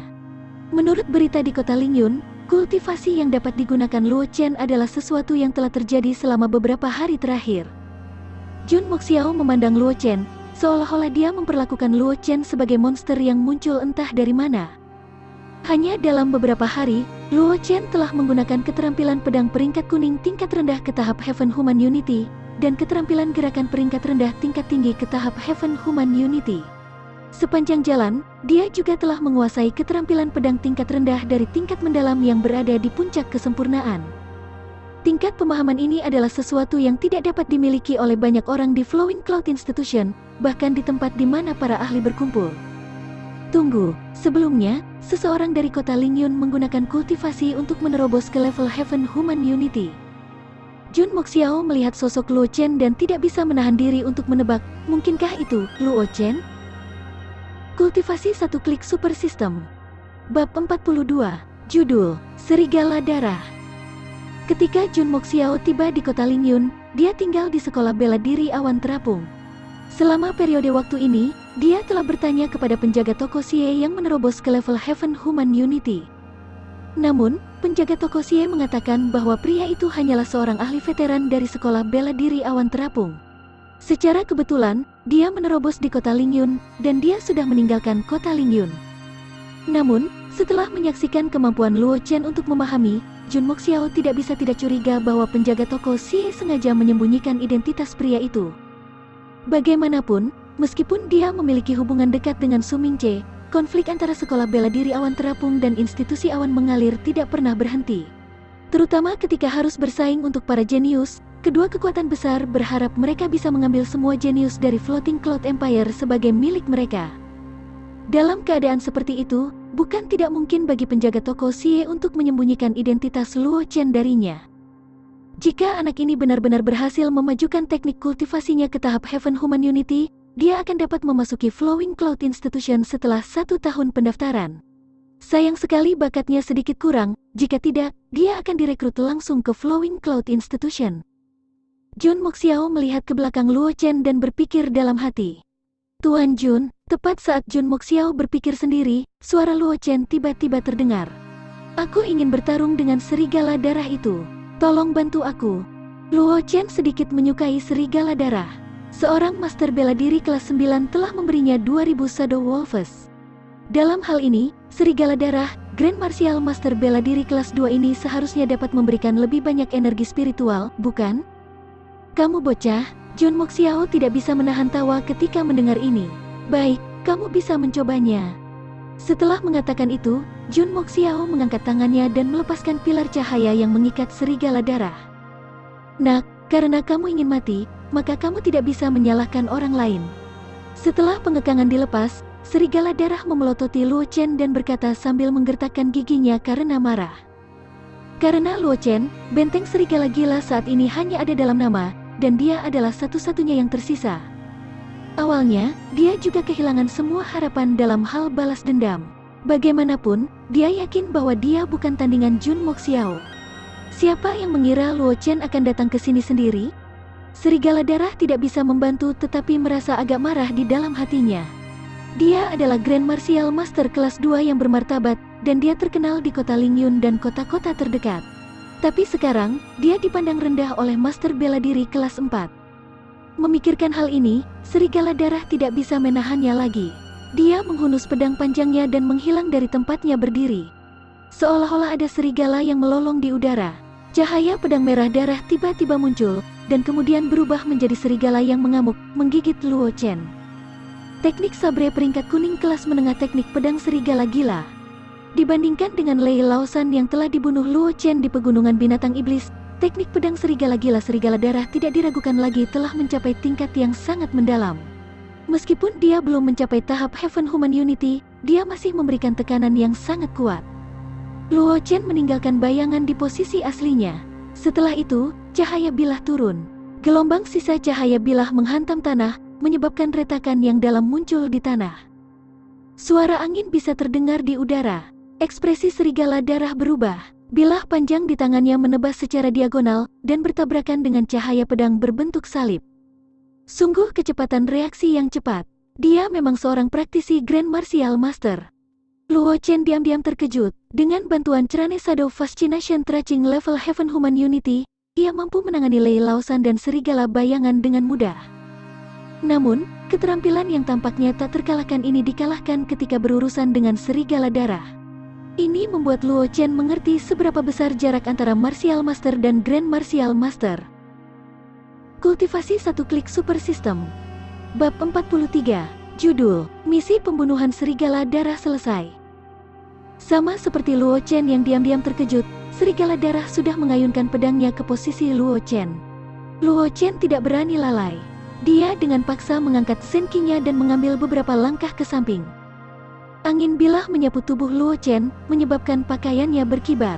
Menurut berita di kota Lingyun, kultivasi yang dapat digunakan Luo Chen adalah sesuatu yang telah terjadi selama beberapa hari terakhir. Jun Moxiao memandang Luo Chen, seolah-olah dia memperlakukan Luo Chen sebagai monster yang muncul entah dari mana. Hanya dalam beberapa hari, Luo Chen telah menggunakan keterampilan pedang peringkat kuning tingkat rendah ke tahap Heaven Human Unity, dan keterampilan gerakan peringkat rendah tingkat tinggi ke tahap Heaven Human Unity. Sepanjang jalan, dia juga telah menguasai keterampilan pedang tingkat rendah dari tingkat mendalam yang berada di puncak kesempurnaan. Tingkat pemahaman ini adalah sesuatu yang tidak dapat dimiliki oleh banyak orang di Flowing Cloud Institution, bahkan di tempat di mana para ahli berkumpul. Tunggu, sebelumnya, seseorang dari kota Lingyun menggunakan kultivasi untuk menerobos ke level Heaven Human Unity. Jun Moxiao melihat sosok Luo Chen dan tidak bisa menahan diri untuk menebak, mungkinkah itu Luo Chen? Kultivasi satu klik super system. Bab 42, Judul, Serigala Darah. Ketika Jun Moxiao tiba di kota Lingyun, dia tinggal di sekolah bela diri awan terapung. Selama periode waktu ini, dia telah bertanya kepada penjaga toko Xie yang menerobos ke level Heaven Human Unity. Namun, penjaga toko Xie mengatakan bahwa pria itu hanyalah seorang ahli veteran dari sekolah bela diri awan terapung. Secara kebetulan, dia menerobos di kota Lingyun, dan dia sudah meninggalkan kota Lingyun. Namun, setelah menyaksikan kemampuan Luo Chen untuk memahami, Jun Moxiao tidak bisa tidak curiga bahwa penjaga toko Xie sengaja menyembunyikan identitas pria itu. Bagaimanapun, meskipun dia memiliki hubungan dekat dengan Su Mingche, konflik antara sekolah bela diri awan terapung dan institusi awan mengalir tidak pernah berhenti. Terutama ketika harus bersaing untuk para jenius, kedua kekuatan besar berharap mereka bisa mengambil semua jenius dari Floating Cloud Empire sebagai milik mereka. Dalam keadaan seperti itu, bukan tidak mungkin bagi penjaga toko Xie untuk menyembunyikan identitas Luo Chen darinya. Jika anak ini benar-benar berhasil memajukan teknik kultivasinya ke tahap Heaven Human Unity, dia akan dapat memasuki Flowing Cloud Institution setelah 1 tahun pendaftaran. Sayang sekali bakatnya sedikit kurang, jika tidak, dia akan direkrut langsung ke Flowing Cloud Institution. Jun Moxiao melihat ke belakang Luo Chen dan berpikir dalam hati. Tuan Jun, tepat saat Jun Moxiao berpikir sendiri, suara Luo Chen tiba-tiba terdengar. Aku ingin bertarung dengan serigala darah itu. Tolong bantu aku. Luo Chen sedikit menyukai serigala darah. Seorang master bela diri kelas 9 telah memberinya 2000 Shadow Wolves. Dalam hal ini, serigala darah, Grand Martial Master bela diri kelas 2 ini seharusnya dapat memberikan lebih banyak energi spiritual, bukan? Kamu bocah, Jun Moxiao tidak bisa menahan tawa ketika mendengar ini. Baik, kamu bisa mencobanya. Setelah mengatakan itu, Jun Moxiao mengangkat tangannya dan melepaskan pilar cahaya yang mengikat serigala darah. Nak, karena kamu ingin mati, maka kamu tidak bisa menyalahkan orang lain. Setelah pengekangan dilepas, serigala darah memelototi Luo Chen dan berkata sambil menggertakkan giginya karena marah. Karena Luo Chen, benteng serigala gila saat ini hanya ada dalam nama, dan dia adalah satu-satunya yang tersisa. Awalnya, dia juga kehilangan semua harapan dalam hal balas dendam. Bagaimanapun, dia yakin bahwa dia bukan tandingan Jun Moxiao. Siapa yang mengira Luo Chen akan datang ke sini sendiri? Serigala darah tidak bisa membantu tetapi merasa agak marah di dalam hatinya. Dia adalah Grand Martial Master kelas 2 yang bermartabat, dan dia terkenal di kota Lingyun dan kota-kota terdekat. Tapi sekarang, dia dipandang rendah oleh Master Bela Diri kelas 4. Memikirkan hal ini, serigala darah tidak bisa menahannya lagi. Dia menghunus pedang panjangnya dan menghilang dari tempatnya berdiri. Seolah-olah ada serigala yang melolong di udara. Cahaya pedang merah darah tiba-tiba muncul, dan kemudian berubah menjadi serigala yang mengamuk, menggigit Luo Chen. Teknik sabre peringkat kuning kelas menengah teknik pedang serigala gila. Dibandingkan dengan Lei Laosan yang telah dibunuh Luo Chen di pegunungan binatang iblis, teknik pedang serigala gila serigala darah tidak diragukan lagi telah mencapai tingkat yang sangat mendalam. Meskipun dia belum mencapai tahap Heaven Human Unity, dia masih memberikan tekanan yang sangat kuat. Luo Chen meninggalkan bayangan di posisi aslinya. Setelah itu, cahaya bilah turun. Gelombang sisa cahaya bilah menghantam tanah, menyebabkan retakan yang dalam muncul di tanah. Suara angin bisa terdengar di udara. Ekspresi serigala darah berubah. Bilah panjang di tangannya menebas secara diagonal dan bertabrakan dengan cahaya pedang berbentuk salib. Sungguh kecepatan reaksi yang cepat. Dia memang seorang praktisi Grand Martial Master. Luo Chen diam-diam terkejut. Dengan bantuan Cerane Shadow Fascination Tracing level Heaven Human Unity, ia mampu menangani Lei Laosan dan serigala bayangan dengan mudah. Namun, keterampilan yang tampaknya tak terkalahkan ini dikalahkan ketika berurusan dengan serigala darah. Ini membuat Luo Chen mengerti seberapa besar jarak antara Martial Master dan Grand Martial Master. Kultivasi satu klik super system. Bab 43, Judul, Misi Pembunuhan Serigala Darah selesai. Sama seperti Luo Chen yang diam-diam terkejut, serigala darah sudah mengayunkan pedangnya ke posisi Luo Chen. Luo Chen tidak berani lalai. Dia dengan paksa mengangkat senkinya dan mengambil beberapa langkah ke samping. Angin bilah menyapu tubuh Luo Chen, menyebabkan pakaiannya berkibar.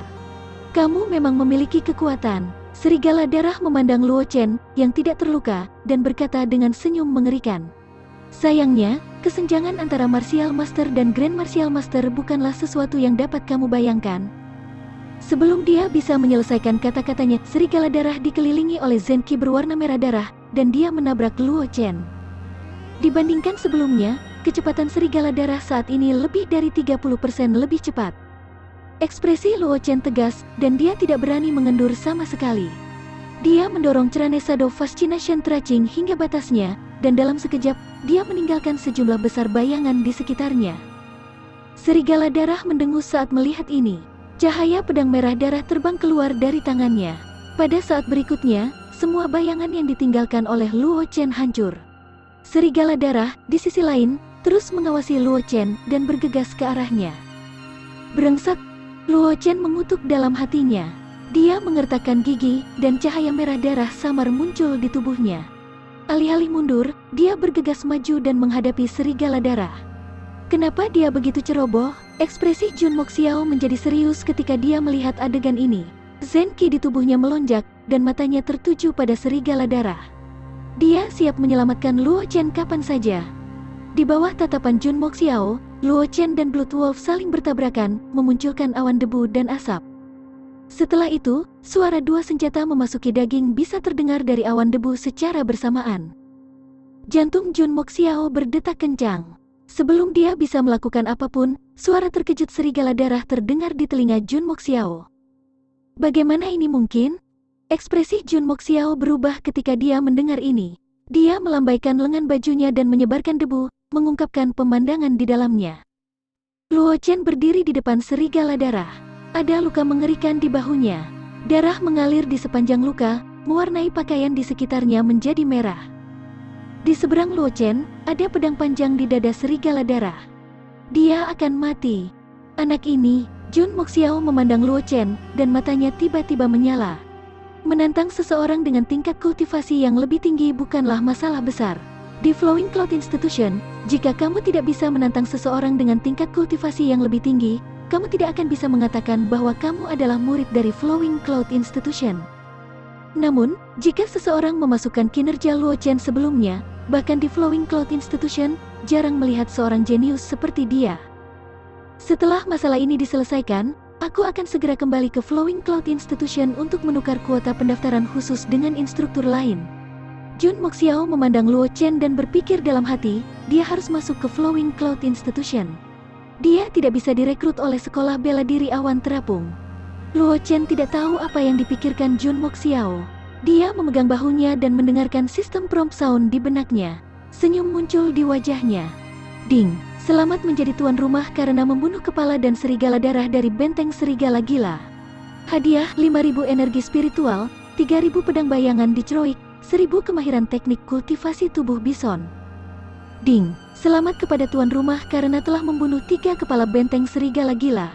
Kamu memang memiliki kekuatan. Serigala darah memandang Luo Chen, yang tidak terluka, dan berkata dengan senyum mengerikan. Sayangnya, kesenjangan antara Martial Master dan Grand Martial Master bukanlah sesuatu yang dapat kamu bayangkan. Sebelum dia bisa menyelesaikan kata-katanya, serigala darah dikelilingi oleh Zenki berwarna merah darah, dan dia menabrak Luo Chen. Dibandingkan sebelumnya, kecepatan serigala darah saat ini lebih dari 30% lebih cepat. Ekspresi Luo Chen tegas, dan dia tidak berani mengendur sama sekali. Dia mendorong Cerane Shadow Fascination Tracing hingga batasnya, dan dalam sekejap, dia meninggalkan sejumlah besar bayangan di sekitarnya. Serigala darah mendengus saat melihat ini. Cahaya pedang merah darah terbang keluar dari tangannya. Pada saat berikutnya, semua bayangan yang ditinggalkan oleh Luo Chen hancur. Serigala darah, di sisi lain, terus mengawasi Luo Chen dan bergegas ke arahnya. Brengsek! Luo Chen mengutuk dalam hatinya. Dia mengertakkan gigi, dan cahaya merah darah samar muncul di tubuhnya. Alih-alih mundur, dia bergegas maju dan menghadapi serigala darah. Kenapa dia begitu ceroboh? Ekspresi Jun Moxiao menjadi serius ketika dia melihat adegan ini. Zenki di tubuhnya melonjak, dan matanya tertuju pada serigala darah. Dia siap menyelamatkan Luo Chen kapan saja. Di bawah tatapan Jun Moxiao, Luo Chen dan Blood Wolf saling bertabrakan, memunculkan awan debu dan asap. Setelah itu, suara dua senjata memasuki daging bisa terdengar dari awan debu secara bersamaan. Jantung Jun Moxiao berdetak kencang. Sebelum dia bisa melakukan apapun, suara terkejut serigala darah terdengar di telinga Jun Moxiao. Bagaimana ini mungkin? Ekspresi Jun Moxiao berubah ketika dia mendengar ini. Dia melambaikan lengan bajunya dan menyebarkan debu, mengungkapkan pemandangan di dalamnya. Luo Chen berdiri di depan serigala darah. Ada luka mengerikan di bahunya. Darah mengalir di sepanjang luka, mewarnai pakaian di sekitarnya menjadi merah. Di seberang Luo Chen, ada pedang panjang di dada serigala darah. Dia akan mati. Anak ini, Jun Moxiao memandang Luo Chen, dan matanya tiba-tiba menyala. Menantang seseorang dengan tingkat kultivasi yang lebih tinggi bukanlah masalah besar. Di Flowing Cloud Institution, jika kamu tidak bisa menantang seseorang dengan tingkat kultivasi yang lebih tinggi, kamu tidak akan bisa mengatakan bahwa kamu adalah murid dari Flowing Cloud Institution. Namun, jika seseorang memasukkan kinerja Luo Chen sebelumnya, bahkan di Flowing Cloud Institution, jarang melihat seorang jenius seperti dia. Setelah masalah ini diselesaikan, aku akan segera kembali ke Flowing Cloud Institution untuk menukar kuota pendaftaran khusus dengan instruktur lain. Jun Moxiao memandang Luo Chen dan berpikir dalam hati, dia harus masuk ke Flowing Cloud Institution. Dia tidak bisa direkrut oleh sekolah bela diri awan terapung. Luo Chen tidak tahu apa yang dipikirkan Jun Moxiao. Dia memegang bahunya dan mendengarkan sistem prompt sound di benaknya. Senyum muncul di wajahnya. Ding, selamat menjadi tuan rumah karena membunuh kepala dan serigala darah dari benteng serigala gila. Hadiah 5.000 energi spiritual, 3.000 pedang bayangan dicroik, 1.000 kemahiran teknik kultivasi tubuh bison. Ding, selamat kepada tuan rumah karena telah membunuh 3 kepala benteng serigala gila.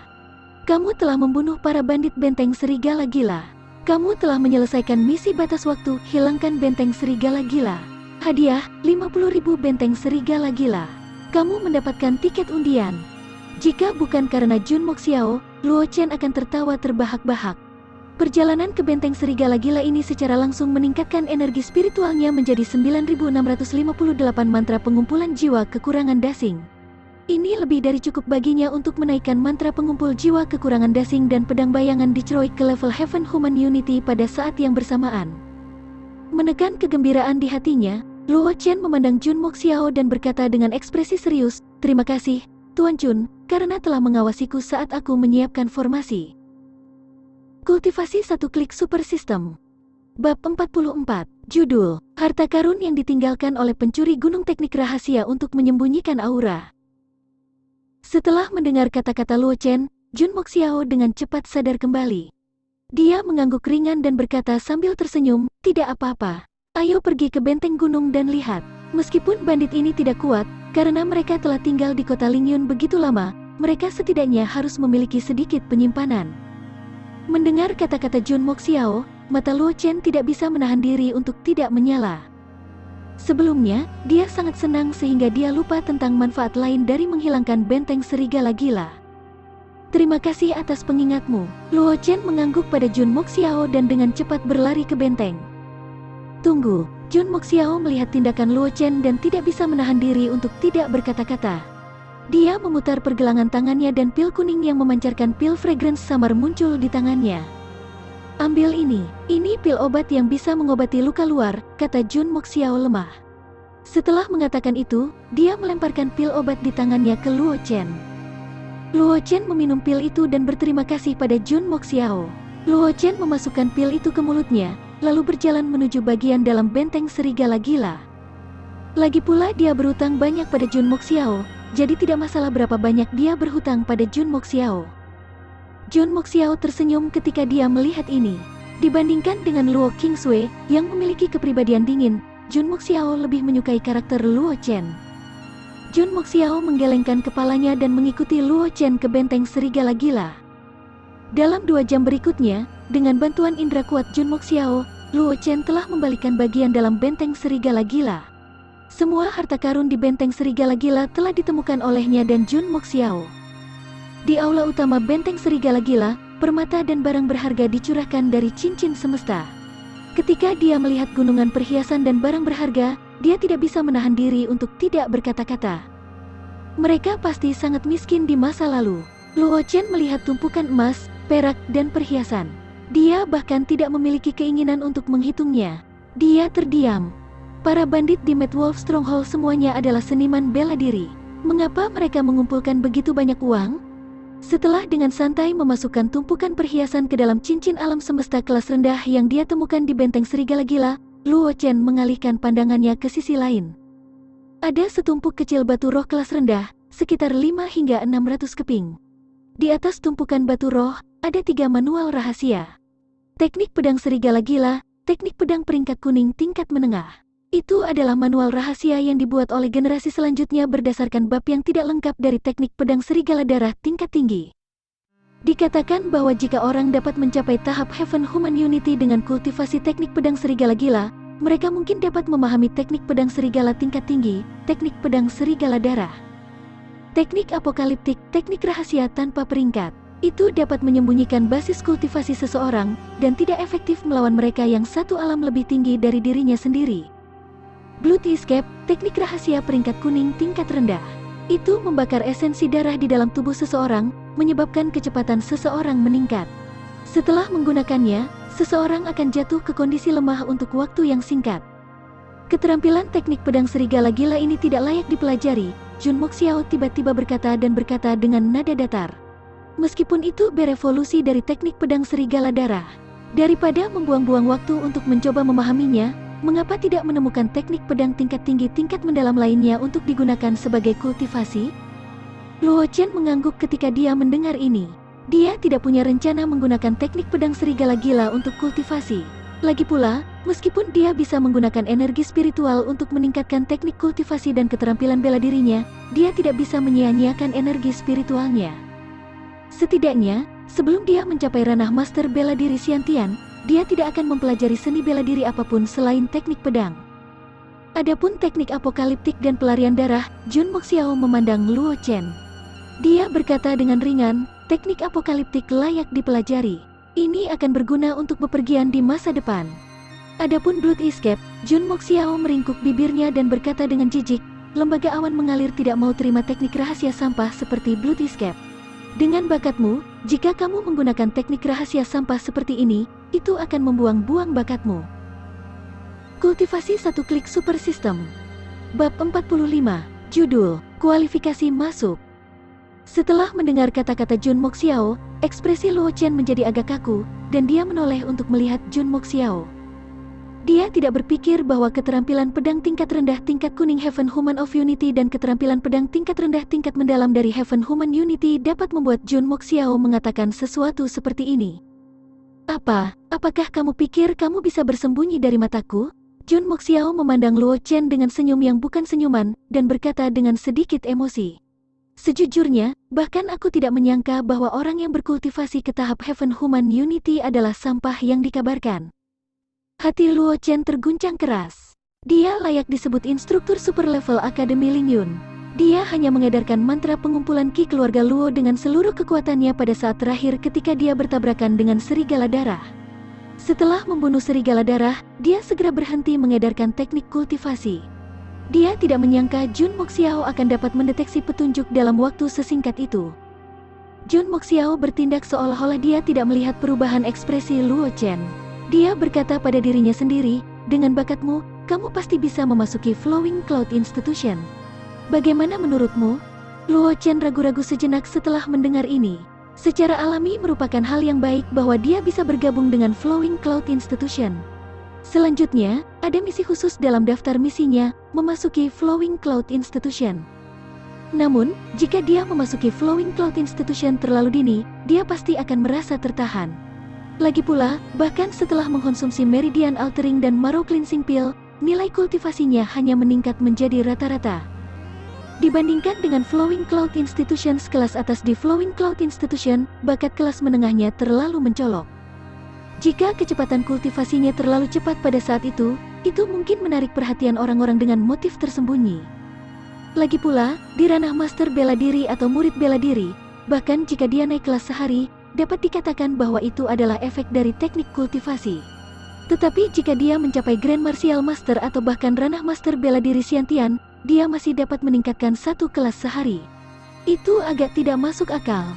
Kamu telah membunuh para bandit benteng serigala gila. Kamu telah menyelesaikan misi batas waktu, hilangkan benteng serigala gila. Hadiah, 50.000 benteng serigala gila. Kamu mendapatkan tiket undian. Jika bukan karena Jun Moxiao, Luo Chen akan tertawa terbahak-bahak. Perjalanan ke benteng serigala gila ini secara langsung meningkatkan energi spiritualnya menjadi 9.658 mantra pengumpulan jiwa kekurangan dasing. Ini lebih dari cukup baginya untuk menaikkan mantra pengumpul jiwa kekurangan dasing dan pedang bayangan dicroik ke level Heaven Human Unity pada saat yang bersamaan. Menekan kegembiraan di hatinya, Luo Chen memandang Jun Moxiao dan berkata dengan ekspresi serius, "Terima kasih, Tuan Jun, karena telah mengawasiku saat aku menyiapkan formasi." Kultivasi satu klik super system. Bab 44, Judul, Harta Karun yang ditinggalkan oleh pencuri gunung teknik rahasia untuk menyembunyikan aura. Setelah mendengar kata-kata Luo Chen, Jun Moxiao dengan cepat sadar kembali. Dia mengangguk ringan dan berkata sambil tersenyum, "Tidak apa-apa. Ayo pergi ke benteng gunung dan lihat." Meskipun bandit ini tidak kuat, karena mereka telah tinggal di kota Lingyun begitu lama, mereka setidaknya harus memiliki sedikit penyimpanan. Mendengar kata-kata Jun Moxiao, mata Luo Chen tidak bisa menahan diri untuk tidak menyala. Sebelumnya, dia sangat senang sehingga dia lupa tentang manfaat lain dari menghilangkan benteng serigala gila. "Terima kasih atas pengingatmu." Luo Chen mengangguk pada Jun Moxiao dan dengan cepat berlari ke benteng. "Tunggu." Jun Moxiao melihat tindakan Luo Chen dan tidak bisa menahan diri untuk tidak berkata-kata. Dia memutar pergelangan tangannya dan pil kuning yang memancarkan pil fragrance samar muncul di tangannya. "Ambil ini pil obat yang bisa mengobati luka luar," kata Jun Moxiao lemah. Setelah mengatakan itu, dia melemparkan pil obat di tangannya ke Luo Chen. Luo Chen meminum pil itu dan berterima kasih pada Jun Moxiao. Luo Chen memasukkan pil itu ke mulutnya, lalu berjalan menuju bagian dalam benteng serigala gila. Lagi pula dia berhutang banyak pada Jun Moxiao, jadi tidak masalah berapa banyak dia berhutang pada Jun Moxiao. Jun Moxiao tersenyum ketika dia melihat ini. Dibandingkan dengan Luo Qingsui yang memiliki kepribadian dingin, Jun Moxiao lebih menyukai karakter Luo Chen. Jun Moxiao menggelengkan kepalanya dan mengikuti Luo Chen ke benteng serigala gila. Dalam 2 jam berikutnya, dengan bantuan indera kuat Jun Moxiao, Luo Chen telah membalikan bagian dalam benteng serigala gila. Semua harta karun di benteng serigala gila telah ditemukan olehnya dan Jun Moxiao. Di aula utama benteng serigala gila, permata dan barang berharga dicurahkan dari cincin semesta. Ketika dia melihat gunungan perhiasan dan barang berharga, dia tidak bisa menahan diri untuk tidak berkata-kata. Mereka pasti sangat miskin di masa lalu. Luo Chen melihat tumpukan emas, perak, dan perhiasan. Dia bahkan tidak memiliki keinginan untuk menghitungnya. Dia terdiam. Para bandit di Mad Wolf Stronghold semuanya adalah seniman bela diri. Mengapa mereka mengumpulkan begitu banyak uang? Setelah dengan santai memasukkan tumpukan perhiasan ke dalam cincin alam semesta kelas rendah yang dia temukan di benteng serigala gila, Luo Chen mengalihkan pandangannya ke sisi lain. Ada setumpuk kecil batu roh kelas rendah, sekitar 5 hingga 600 keping. Di atas tumpukan batu roh, ada 3 manual rahasia. Teknik pedang serigala gila, teknik pedang peringkat kuning tingkat menengah. Itu adalah manual rahasia yang dibuat oleh generasi selanjutnya berdasarkan bab yang tidak lengkap dari teknik pedang serigala darah tingkat tinggi. Dikatakan bahwa jika orang dapat mencapai tahap Heaven Human Unity dengan kultivasi teknik pedang serigala gila, mereka mungkin dapat memahami teknik pedang serigala tingkat tinggi, teknik pedang serigala darah. Teknik apokaliptik, teknik rahasia tanpa peringkat. Itu dapat menyembunyikan basis kultivasi seseorang, dan tidak efektif melawan mereka yang satu alam lebih tinggi dari dirinya sendiri. Blood Escape, teknik rahasia peringkat kuning tingkat rendah. Itu membakar esensi darah di dalam tubuh seseorang, menyebabkan kecepatan seseorang meningkat. Setelah menggunakannya, seseorang akan jatuh ke kondisi lemah untuk waktu yang singkat. Keterampilan teknik pedang serigala gila ini tidak layak dipelajari, Jun Moxiao tiba-tiba berkata dengan nada datar. Meskipun itu berevolusi dari teknik pedang serigala darah. Daripada membuang-buang waktu untuk mencoba memahaminya, mengapa tidak menemukan teknik pedang tingkat tinggi tingkat mendalam lainnya untuk digunakan sebagai kultivasi? Luo Chen mengangguk ketika dia mendengar ini. Dia tidak punya rencana menggunakan teknik pedang serigala gila untuk kultivasi. Lagi pula, meskipun dia bisa menggunakan energi spiritual untuk meningkatkan teknik kultivasi dan keterampilan bela dirinya, dia tidak bisa menyia-nyiakan energi spiritualnya. Setidaknya, sebelum dia mencapai ranah master bela diri Xiantian, dia tidak akan mempelajari seni bela diri apapun selain teknik pedang. Adapun teknik apokaliptik dan pelarian darah, Jun Moxiao memandang Luo Chen. Dia berkata dengan ringan, teknik apokaliptik layak dipelajari. Ini akan berguna untuk bepergian di masa depan. Adapun Blood Escape, Jun Moxiao meringkuk bibirnya dan berkata dengan jijik, lembaga awan mengalir tidak mau terima teknik rahasia sampah seperti Blood Escape. Dengan bakatmu, jika kamu menggunakan teknik rahasia sampah seperti ini, itu akan membuang-buang bakatmu. Kultivasi satu klik super system. Bab 45, Judul, Kualifikasi Masuk. Setelah mendengar kata-kata Jun Moxiao, ekspresi Luo Chen menjadi agak kaku, dan dia menoleh untuk melihat Jun Moxiao. Dia tidak berpikir bahwa keterampilan pedang tingkat rendah tingkat kuning Heaven Human of Unity dan keterampilan pedang tingkat rendah tingkat mendalam dari Heaven Human Unity dapat membuat Jun Moxiao mengatakan sesuatu seperti ini. Apakah kamu pikir kamu bisa bersembunyi dari mataku? Jun Moxiao memandang Luo Chen dengan senyum yang bukan senyuman, dan berkata dengan sedikit emosi. Sejujurnya, bahkan aku tidak menyangka bahwa orang yang berkultivasi ke tahap Heaven Human Unity adalah sampah yang dikabarkan. Hati Luo Chen terguncang keras. Dia layak disebut instruktur super level Akademi Lingyun. Dia hanya mengedarkan mantra pengumpulan ki keluarga Luo dengan seluruh kekuatannya pada saat terakhir ketika dia bertabrakan dengan serigala darah. Setelah membunuh serigala darah, dia segera berhenti mengedarkan teknik kultivasi. Dia tidak menyangka Jun Moxiao akan dapat mendeteksi petunjuk dalam waktu sesingkat itu. Jun Moxiao bertindak seolah-olah dia tidak melihat perubahan ekspresi Luo Chen. Dia berkata pada dirinya sendiri, dengan bakatmu, kamu pasti bisa memasuki Flowing Cloud Institution. Bagaimana menurutmu? Luo Chen ragu-ragu sejenak setelah mendengar ini. Secara alami merupakan hal yang baik bahwa dia bisa bergabung dengan Flowing Cloud Institution. Selanjutnya, ada misi khusus dalam daftar misinya, memasuki Flowing Cloud Institution. Namun, jika dia memasuki Flowing Cloud Institution terlalu dini, dia pasti akan merasa tertahan. Lagi pula, bahkan setelah mengkonsumsi Meridian Altering dan Marrow Cleansing Pill, nilai kultivasinya hanya meningkat menjadi rata-rata. Dibandingkan dengan Flowing Cloud Institution kelas atas di Flowing Cloud Institution, bakat kelas menengahnya terlalu mencolok. Jika kecepatan kultivasinya terlalu cepat pada saat itu mungkin menarik perhatian orang-orang dengan motif tersembunyi. Lagi pula, di ranah master bela diri atau murid bela diri, bahkan jika dia naik kelas sehari, dapat dikatakan bahwa itu adalah efek dari teknik kultivasi. Tetapi jika dia mencapai Grand Martial Master atau bahkan ranah master bela diri Xiantian, dia masih dapat meningkatkan satu kelas sehari. Itu agak tidak masuk akal.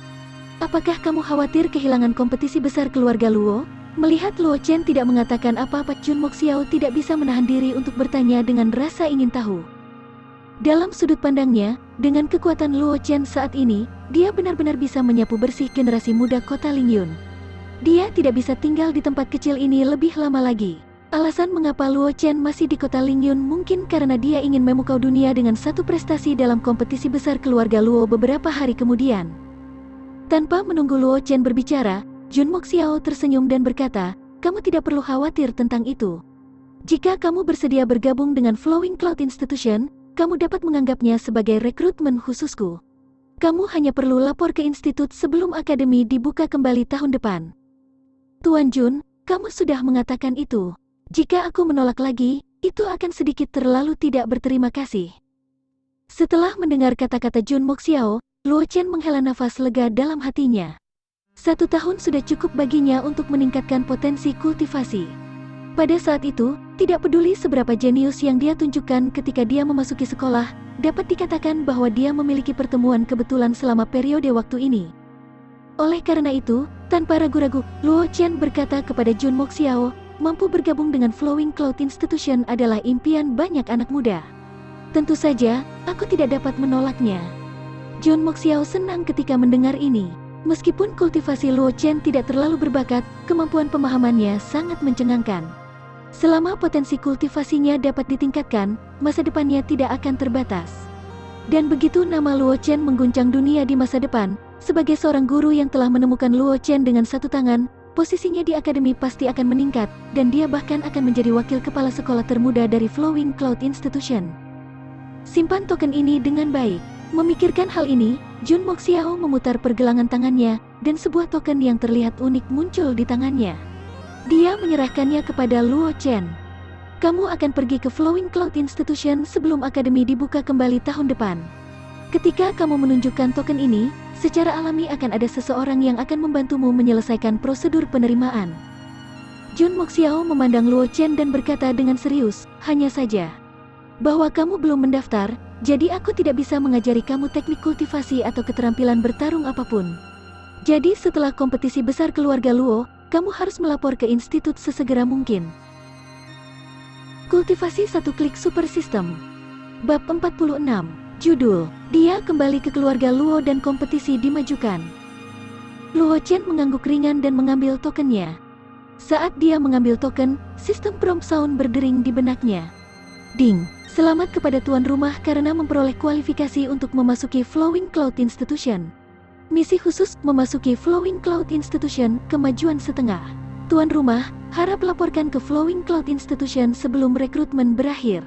Apakah kamu khawatir kehilangan kompetisi besar keluarga Luo? Melihat Luo Chen tidak mengatakan apa-apa, Jun Moxiao tidak bisa menahan diri untuk bertanya dengan rasa ingin tahu. Dalam sudut pandangnya, dengan kekuatan Luo Chen saat ini, dia benar-benar bisa menyapu bersih generasi muda kota Lingyun. Dia tidak bisa tinggal di tempat kecil ini lebih lama lagi. Alasan mengapa Luo Chen masih di kota Lingyun mungkin karena dia ingin memukau dunia dengan satu prestasi dalam kompetisi besar keluarga Luo beberapa hari kemudian. Tanpa menunggu Luo Chen berbicara, Jun Moxiao tersenyum dan berkata, kamu tidak perlu khawatir tentang itu. Jika kamu bersedia bergabung dengan Flowing Cloud Institution, kamu dapat menganggapnya sebagai rekrutmen khususku. Kamu hanya perlu lapor ke institut sebelum akademi dibuka kembali tahun depan. Tuan Jun, kamu sudah mengatakan itu. Jika aku menolak lagi, itu akan sedikit terlalu tidak berterima kasih. Setelah mendengar kata-kata Jun Moxiao, Luo Chen menghela nafas lega dalam hatinya. 1 tahun sudah cukup baginya untuk meningkatkan potensi kultivasi. Pada saat itu, tidak peduli seberapa jenius yang dia tunjukkan ketika dia memasuki sekolah, dapat dikatakan bahwa dia memiliki pertemuan kebetulan selama periode waktu ini. Oleh karena itu, tanpa ragu-ragu, Luo Chen berkata kepada Jun Moxiao, mampu bergabung dengan Flowing Cloud Institution adalah impian banyak anak muda. Tentu saja, aku tidak dapat menolaknya. Jun Moxiao senang ketika mendengar ini. Meskipun kultivasi Luo Chen tidak terlalu berbakat, kemampuan pemahamannya sangat mencengangkan. Selama potensi kultivasinya dapat ditingkatkan, masa depannya tidak akan terbatas. Dan begitu nama Luo Chen mengguncang dunia di masa depan, sebagai seorang guru yang telah menemukan Luo Chen dengan satu tangan, posisinya di akademi pasti akan meningkat, dan dia bahkan akan menjadi wakil kepala sekolah termuda dari Flowing Cloud Institution. Simpan token ini dengan baik. Memikirkan hal ini, Jun Moxiao memutar pergelangan tangannya, dan sebuah token yang terlihat unik muncul di tangannya. Dia menyerahkannya kepada Luo Chen. Kamu akan pergi ke Flowing Cloud Institution sebelum akademi dibuka kembali tahun depan. Ketika kamu menunjukkan token ini, secara alami akan ada seseorang yang akan membantumu menyelesaikan prosedur penerimaan. Jun Moxiao memandang Luo Chen dan berkata dengan serius, hanya saja bahwa kamu belum mendaftar, jadi aku tidak bisa mengajari kamu teknik kultivasi atau keterampilan bertarung apapun. Jadi setelah kompetisi besar keluarga Luo, kamu harus melapor ke institut sesegera mungkin. Kultivasi satu klik super system. Bab 46. Judul, dia kembali ke keluarga Luo dan kompetisi dimajukan. Luo Chen mengangguk ringan dan mengambil tokennya. Saat dia mengambil token, sistem prompt sound berdering di benaknya. Ding, selamat kepada tuan rumah karena memperoleh kualifikasi untuk memasuki Flowing Cloud Institution. Misi khusus memasuki Flowing Cloud Institution, kemajuan setengah. Tuan rumah, harap laporkan ke Flowing Cloud Institution sebelum rekrutmen berakhir.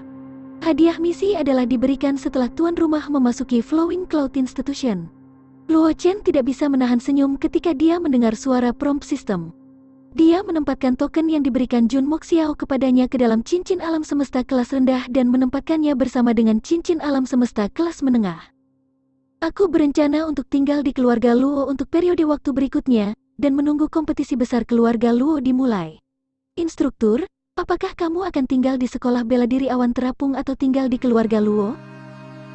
Hadiah misi adalah diberikan setelah tuan rumah memasuki Flowing Cloud Institution. Luo Chen tidak bisa menahan senyum ketika dia mendengar suara prompt system. Dia menempatkan token yang diberikan Jun Moxiao kepadanya ke dalam cincin alam semesta kelas rendah dan menempatkannya bersama dengan cincin alam semesta kelas menengah. Aku berencana untuk tinggal di keluarga Luo untuk periode waktu berikutnya, dan menunggu kompetisi besar keluarga Luo dimulai. Instruktur, apakah kamu akan tinggal di sekolah bela diri awan terapung atau tinggal di keluarga Luo?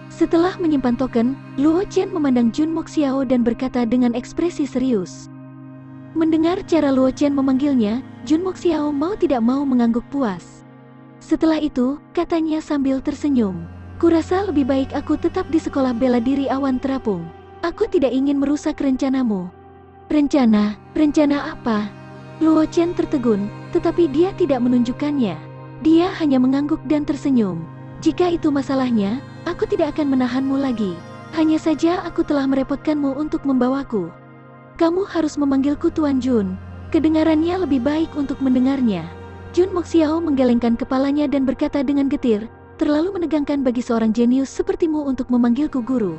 Setelah menyimpan token, Luo Chen memandang Jun Moxiao dan berkata dengan ekspresi serius. Mendengar cara Luo Chen memanggilnya, Jun Moxiao mau tidak mau mengangguk puas. Setelah itu, katanya sambil tersenyum. Kurasa lebih baik aku tetap di sekolah bela diri awan terapung. Aku tidak ingin merusak rencanamu. Rencana apa? Luo Chen tertegun, tetapi dia tidak menunjukkannya. Dia hanya mengangguk dan tersenyum. Jika itu masalahnya, aku tidak akan menahanmu lagi. Hanya saja aku telah merepotkanmu untuk membawaku. Kamu harus memanggilku Tuan Jun. Kedengarannya lebih baik untuk mendengarnya. Jun Moxiao menggelengkan kepalanya dan berkata dengan getir, terlalu menegangkan bagi seorang jenius sepertimu untuk memanggilku guru.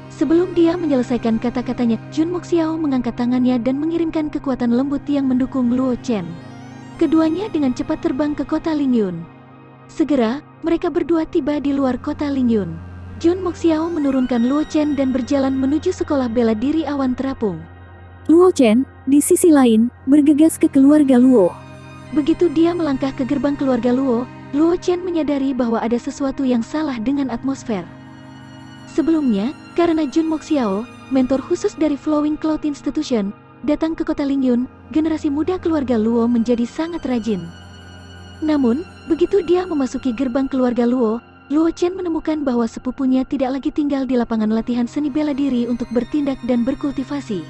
Sebelum dia menyelesaikan kata-katanya, Jun Moxiao mengangkat tangannya dan mengirimkan kekuatan lembut yang mendukung Luo Chen. Keduanya dengan cepat terbang ke kota Lingyun. Segera, mereka berdua tiba di luar kota Lingyun. Jun Moxiao menurunkan Luo Chen dan berjalan menuju sekolah bela diri awan terapung. Luo Chen, di sisi lain, bergegas ke keluarga Luo. Begitu dia melangkah ke gerbang keluarga Luo, Luo Chen menyadari bahwa ada sesuatu yang salah dengan atmosfer. Sebelumnya, karena Jun Moxiao, mentor khusus dari Flowing Cloud Institution, datang ke kota Lingyun, generasi muda keluarga Luo menjadi sangat rajin. Namun, begitu dia memasuki gerbang keluarga Luo, Luo Chen menemukan bahwa sepupunya tidak lagi tinggal di lapangan latihan seni bela diri untuk bertindak dan berkultivasi.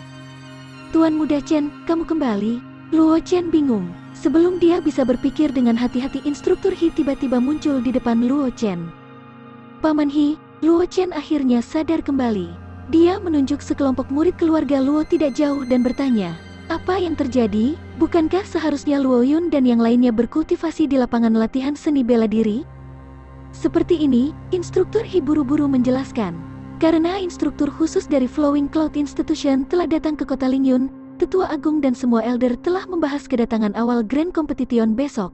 Tuan muda Chen, kamu kembali? Luo Chen bingung. Sebelum dia bisa berpikir dengan hati-hati, instruktur He tiba-tiba muncul di depan Luo Chen. Paman He, Luo Chen akhirnya sadar kembali. Dia menunjuk sekelompok murid keluarga Luo tidak jauh dan bertanya, apa yang terjadi? Bukankah seharusnya Luo Yun dan yang lainnya berkultivasi di lapangan latihan seni bela diri? Seperti ini, instruktur He buru-buru menjelaskan. Karena instruktur khusus dari Flowing Cloud Institution telah datang ke kota Lingyun, Tetua Agung dan semua elder telah membahas kedatangan awal Grand Competition besok.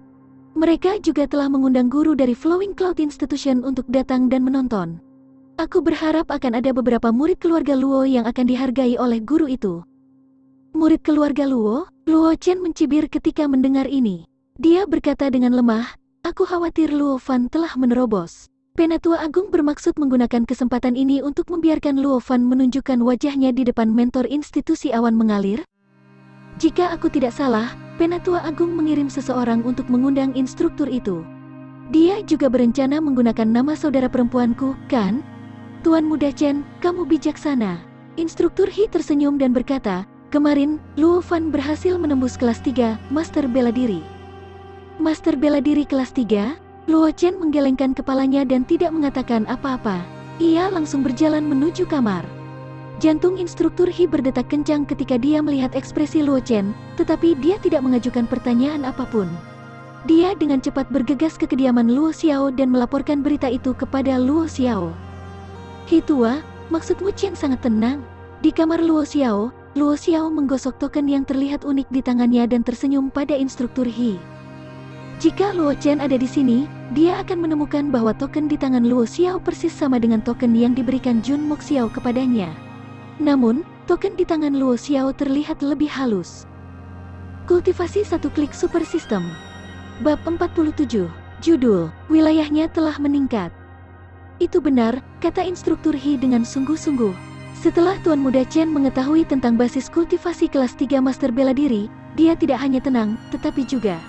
Mereka juga telah mengundang guru dari Flowing Cloud Institution untuk datang dan menonton. Aku berharap akan ada beberapa murid keluarga Luo yang akan dihargai oleh guru itu. Murid keluarga Luo? Luo Chen mencibir ketika mendengar ini. Dia berkata dengan lemah, aku khawatir Luo Fan telah menerobos. Penatua Agung bermaksud menggunakan kesempatan ini untuk membiarkan Luo Fan menunjukkan wajahnya di depan mentor institusi awan mengalir. Jika aku tidak salah, Penatua Agung mengirim seseorang untuk mengundang instruktur itu. Dia juga berencana menggunakan nama saudara perempuanku, kan? Tuan Muda Chen, kamu bijaksana. Instruktur He tersenyum dan berkata, kemarin, Luo Fan berhasil menembus kelas 3, Master Bela Diri. Master Bela Diri kelas 3? Luo Chen menggelengkan kepalanya dan tidak mengatakan apa-apa. Ia langsung berjalan menuju kamar. Jantung instruktur He berdetak kencang ketika dia melihat ekspresi Luo Chen, tetapi dia tidak mengajukan pertanyaan apapun. Dia dengan cepat bergegas ke kediaman Luo Xiao dan melaporkan berita itu kepada Luo Xiao. He tua, maksudmu Chen sangat tenang? Di kamar Luo Xiao menggosok token yang terlihat unik di tangannya dan tersenyum pada instruktur He. Jika Luo Chen ada di sini, dia akan menemukan bahwa token di tangan Luo Xiao persis sama dengan token yang diberikan Jun Moxiao kepadanya. Namun, token di tangan Luo Xiao terlihat lebih halus. Kultivasi satu klik super system. Bab 47. Judul, wilayahnya telah meningkat. Itu benar, kata instruktur He dengan sungguh-sungguh. Setelah Tuan Muda Chen mengetahui tentang basis kultivasi kelas 3 Master Bela Diri, dia tidak hanya tenang, tetapi juga.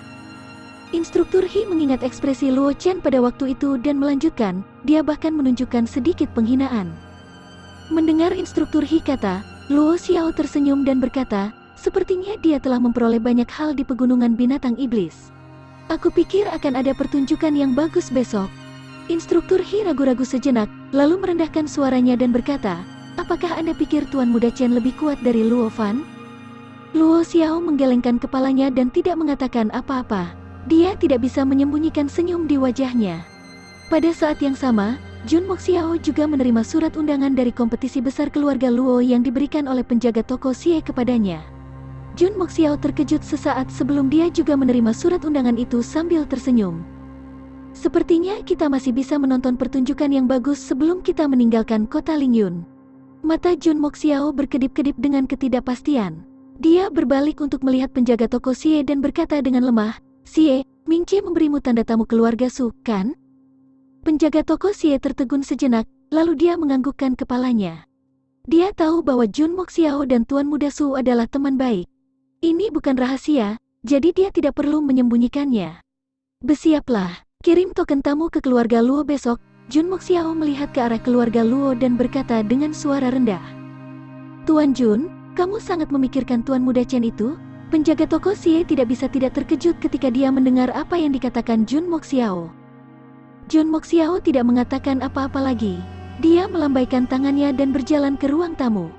Instruktur He mengingat ekspresi Luo Chen pada waktu itu dan melanjutkan, dia bahkan menunjukkan sedikit penghinaan. Mendengar instruktur He kata, Luo Xiao tersenyum dan berkata, sepertinya dia telah memperoleh banyak hal di pegunungan binatang iblis. Aku pikir akan ada pertunjukan yang bagus besok. Instruktur He ragu-ragu sejenak, lalu merendahkan suaranya dan berkata, apakah Anda pikir Tuan Muda Chen lebih kuat dari Luo Fan? Luo Xiao menggelengkan kepalanya dan tidak mengatakan apa-apa. Dia tidak bisa menyembunyikan senyum di wajahnya. Pada saat yang sama, Jun Moxiao juga menerima surat undangan dari kompetisi besar keluarga Luo yang diberikan oleh penjaga toko Xie kepadanya. Jun Moxiao terkejut sesaat sebelum dia juga menerima surat undangan itu sambil tersenyum. Sepertinya kita masih bisa menonton pertunjukan yang bagus sebelum kita meninggalkan kota Lingyun. Mata Jun Moxiao berkedip-kedip dengan ketidakpastian. Dia berbalik untuk melihat penjaga toko Xie dan berkata dengan lemah, Xie, Mingce memberimu tanda tamu keluarga Su, kan? Penjaga toko Xie tertegun sejenak, lalu dia menganggukkan kepalanya. Dia tahu bahwa Jun Moxiao dan Tuan Muda Su adalah teman baik. Ini bukan rahasia, jadi dia tidak perlu menyembunyikannya. Bersiaplah, kirim token tamu ke keluarga Luo besok. Jun Moxiao melihat ke arah keluarga Luo dan berkata dengan suara rendah. Tuan Jun, kamu sangat memikirkan Tuan Muda Chen itu? Penjaga toko Xie tidak bisa tidak terkejut ketika dia mendengar apa yang dikatakan Jun Moxiao. Jun Moxiao tidak mengatakan apa-apa lagi. Dia melambaikan tangannya dan berjalan ke ruang tamu.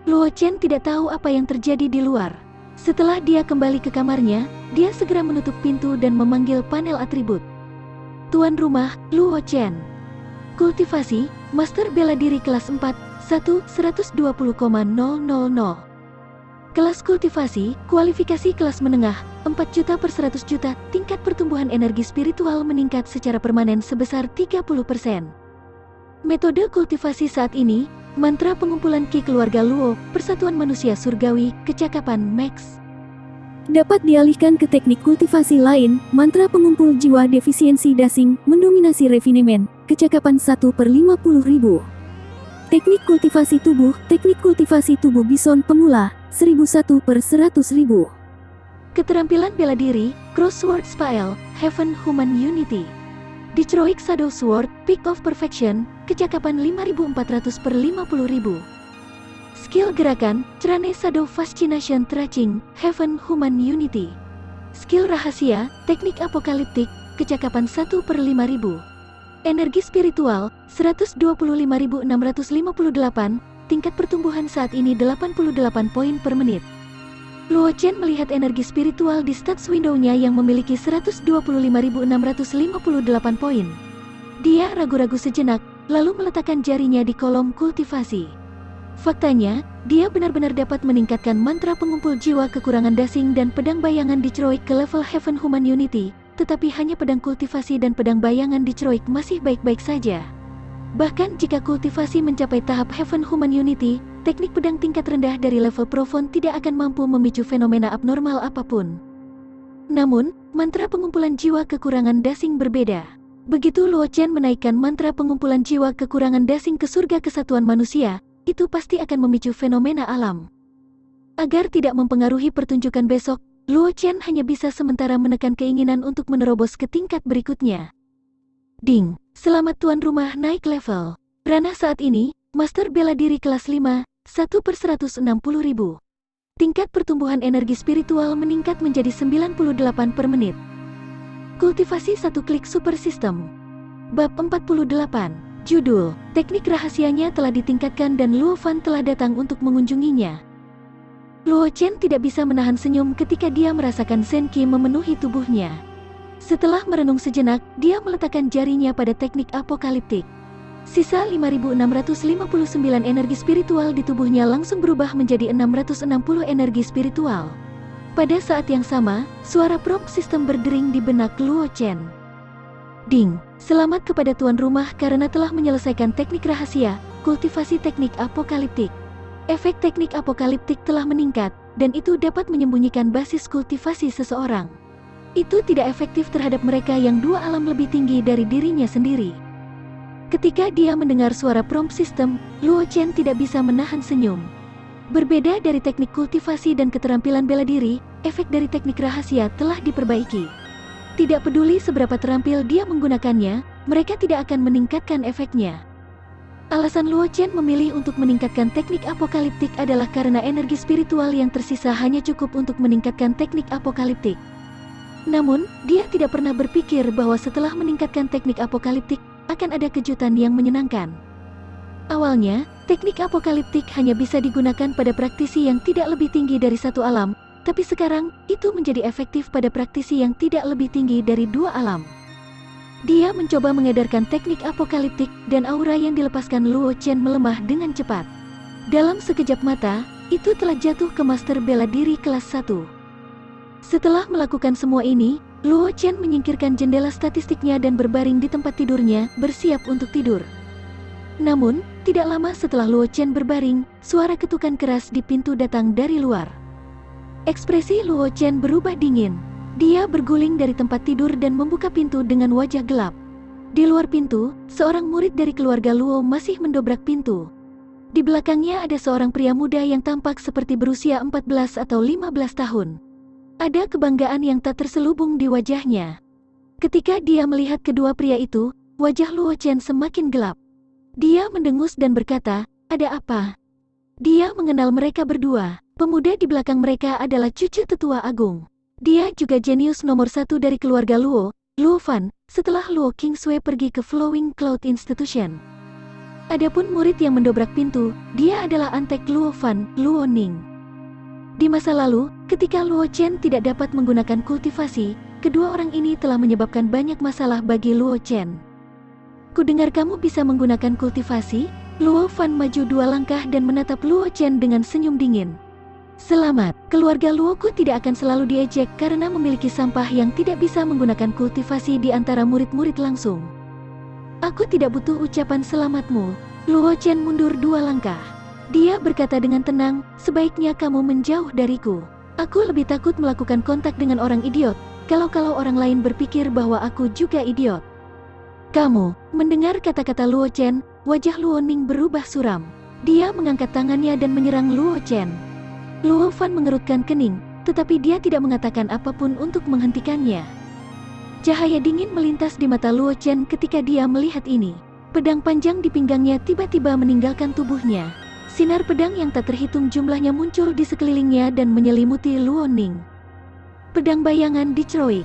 Luo Chen tidak tahu apa yang terjadi di luar. Setelah dia kembali ke kamarnya, dia segera menutup pintu dan memanggil panel atribut. Tuan rumah, Luo Chen. Kultivasi, Master Bela Diri kelas 4, 120,000. Kelas kultivasi, kualifikasi kelas menengah, 4 juta per 100 juta, tingkat pertumbuhan energi spiritual meningkat secara permanen sebesar 30%. Metode kultivasi saat ini, mantra pengumpulan Ki keluarga Luo, Persatuan Manusia Surgawi, kecakapan Max. Dapat dialihkan ke teknik kultivasi lain, mantra pengumpul jiwa defisiensi dasing, mendominasi refinemen, kecakapan 1/50.000. Teknik kultivasi tubuh bison pemula, 1001/100.000. Keterampilan bela diri, Crossword Spell, Heaven Human Unity. Detroit Shadow Sword, Peak of Perfection, kecakapan 5400/50.000. Skill gerakan, Crane Shadow Fascination Tracing, Heaven Human Unity. Skill rahasia, Teknik Apokaliptik, kecakapan 1/5000. Energi spiritual, 125.658, tingkat pertumbuhan saat ini 88 poin per menit. Luo Chen melihat energi spiritual di stats window-nya yang memiliki 125.658 poin. Dia ragu-ragu sejenak, lalu meletakkan jarinya di kolom kultivasi. Faktanya, dia benar-benar dapat meningkatkan mantra pengumpul jiwa kekurangan dasing dan pedang bayangan Detroit ke level Heaven Human Unity, tetapi hanya pedang kultivasi dan pedang bayangan Detroit masih baik-baik saja. Bahkan jika kultivasi mencapai tahap Heaven Human Unity, teknik pedang tingkat rendah dari level Profond tidak akan mampu memicu fenomena abnormal apapun. Namun, mantra pengumpulan jiwa kekurangan dasing berbeda. Begitu Luo Chen menaikkan mantra pengumpulan jiwa kekurangan dasing ke surga kesatuan manusia, itu pasti akan memicu fenomena alam. Agar tidak mempengaruhi pertunjukan besok, Luo Chen hanya bisa sementara menekan keinginan untuk menerobos ke tingkat berikutnya. Ding, selamat tuan rumah naik level. Ranah saat ini, Master Bela Diri kelas 5, 1/160.000. Tingkat pertumbuhan energi spiritual meningkat menjadi 98 per menit. Kultivasi satu klik super system. Bab 48. Judul, teknik rahasianya telah ditingkatkan dan Luo Fan telah datang untuk mengunjunginya. Luo Chen tidak bisa menahan senyum ketika dia merasakan Shen Qi memenuhi tubuhnya. Setelah merenung sejenak, dia meletakkan jarinya pada teknik apokaliptik. Sisa 5.659 energi spiritual di tubuhnya langsung berubah menjadi 660 energi spiritual. Pada saat yang sama, suara prompt sistem berdering di benak Luo Chen. Ding, selamat kepada tuan rumah karena telah menyelesaikan teknik rahasia, kultivasi teknik apokaliptik. Efek teknik apokaliptik telah meningkat, dan itu dapat menyembunyikan basis kultivasi seseorang. Itu tidak efektif terhadap mereka yang dua alam lebih tinggi dari dirinya sendiri. Ketika dia mendengar suara prompt system, Luo Chen tidak bisa menahan senyum. Berbeda dari teknik kultivasi dan keterampilan bela diri, efek dari teknik rahasia telah diperbaiki. Tidak peduli seberapa terampil dia menggunakannya, mereka tidak akan meningkatkan efeknya. Alasan Luo Chen memilih untuk meningkatkan teknik apokaliptik adalah karena energi spiritual yang tersisa hanya cukup untuk meningkatkan teknik apokaliptik. Namun, dia tidak pernah berpikir bahwa setelah meningkatkan teknik apokaliptik, akan ada kejutan yang menyenangkan. Awalnya, teknik apokaliptik hanya bisa digunakan pada praktisi yang tidak lebih tinggi dari satu alam, tapi sekarang, itu menjadi efektif pada praktisi yang tidak lebih tinggi dari dua alam. Dia mencoba mengedarkan teknik apokaliptik, dan aura yang dilepaskan Luo Chen melemah dengan cepat. Dalam sekejap mata, itu telah jatuh ke Master Bela Diri kelas 1. Setelah melakukan semua ini, Luo Chen menyingkirkan jendela statistiknya dan berbaring di tempat tidurnya, bersiap untuk tidur. Namun, tidak lama setelah Luo Chen berbaring, suara ketukan keras di pintu datang dari luar. Ekspresi Luo Chen berubah dingin. Dia berguling dari tempat tidur dan membuka pintu dengan wajah gelap. Di luar pintu, seorang murid dari keluarga Luo masih mendobrak pintu. Di belakangnya ada seorang pria muda yang tampak seperti berusia 14 atau 15 tahun. Ada kebanggaan yang tak terselubung di wajahnya. Ketika dia melihat kedua pria itu, wajah Luo Chen semakin gelap. Dia mendengus dan berkata, "Ada apa?" Dia mengenal mereka berdua. Pemuda di belakang mereka adalah cucu tetua agung. Dia juga jenius nomor 1 dari keluarga Luo, Luo Fan, setelah Luo Qingsui pergi ke Flowing Cloud Institution. Adapun murid yang mendobrak pintu, dia adalah antek Luo Fan, Luo Ning. Di masa lalu, ketika Luo Chen tidak dapat menggunakan kultivasi, kedua orang ini telah menyebabkan banyak masalah bagi Luo Chen. "Kudengar kamu bisa menggunakan kultivasi?" Luo Fan maju 2 langkah dan menatap Luo Chen dengan senyum dingin. "Selamat, keluarga Luoku tidak akan selalu diejek karena memiliki sampah yang tidak bisa menggunakan kultivasi di antara murid-murid langsung. Aku tidak butuh ucapan selamatmu." Luo Chen mundur 2 langkah. Dia berkata dengan tenang, "Sebaiknya kamu menjauh dariku. Aku lebih takut melakukan kontak dengan orang idiot, kalau orang lain berpikir bahwa aku juga idiot." "Kamu," mendengar kata-kata Luo Chen, wajah Luo Ning berubah suram. Dia mengangkat tangannya dan menyerang Luo Chen. Luo Fan mengerutkan kening, tetapi dia tidak mengatakan apapun untuk menghentikannya. Cahaya dingin melintas di mata Luo Chen ketika dia melihat ini. Pedang panjang di pinggangnya tiba-tiba meninggalkan tubuhnya. Sinar pedang yang tak terhitung jumlahnya muncul di sekelilingnya dan menyelimuti Luo Ning. Pedang bayangan diceroik.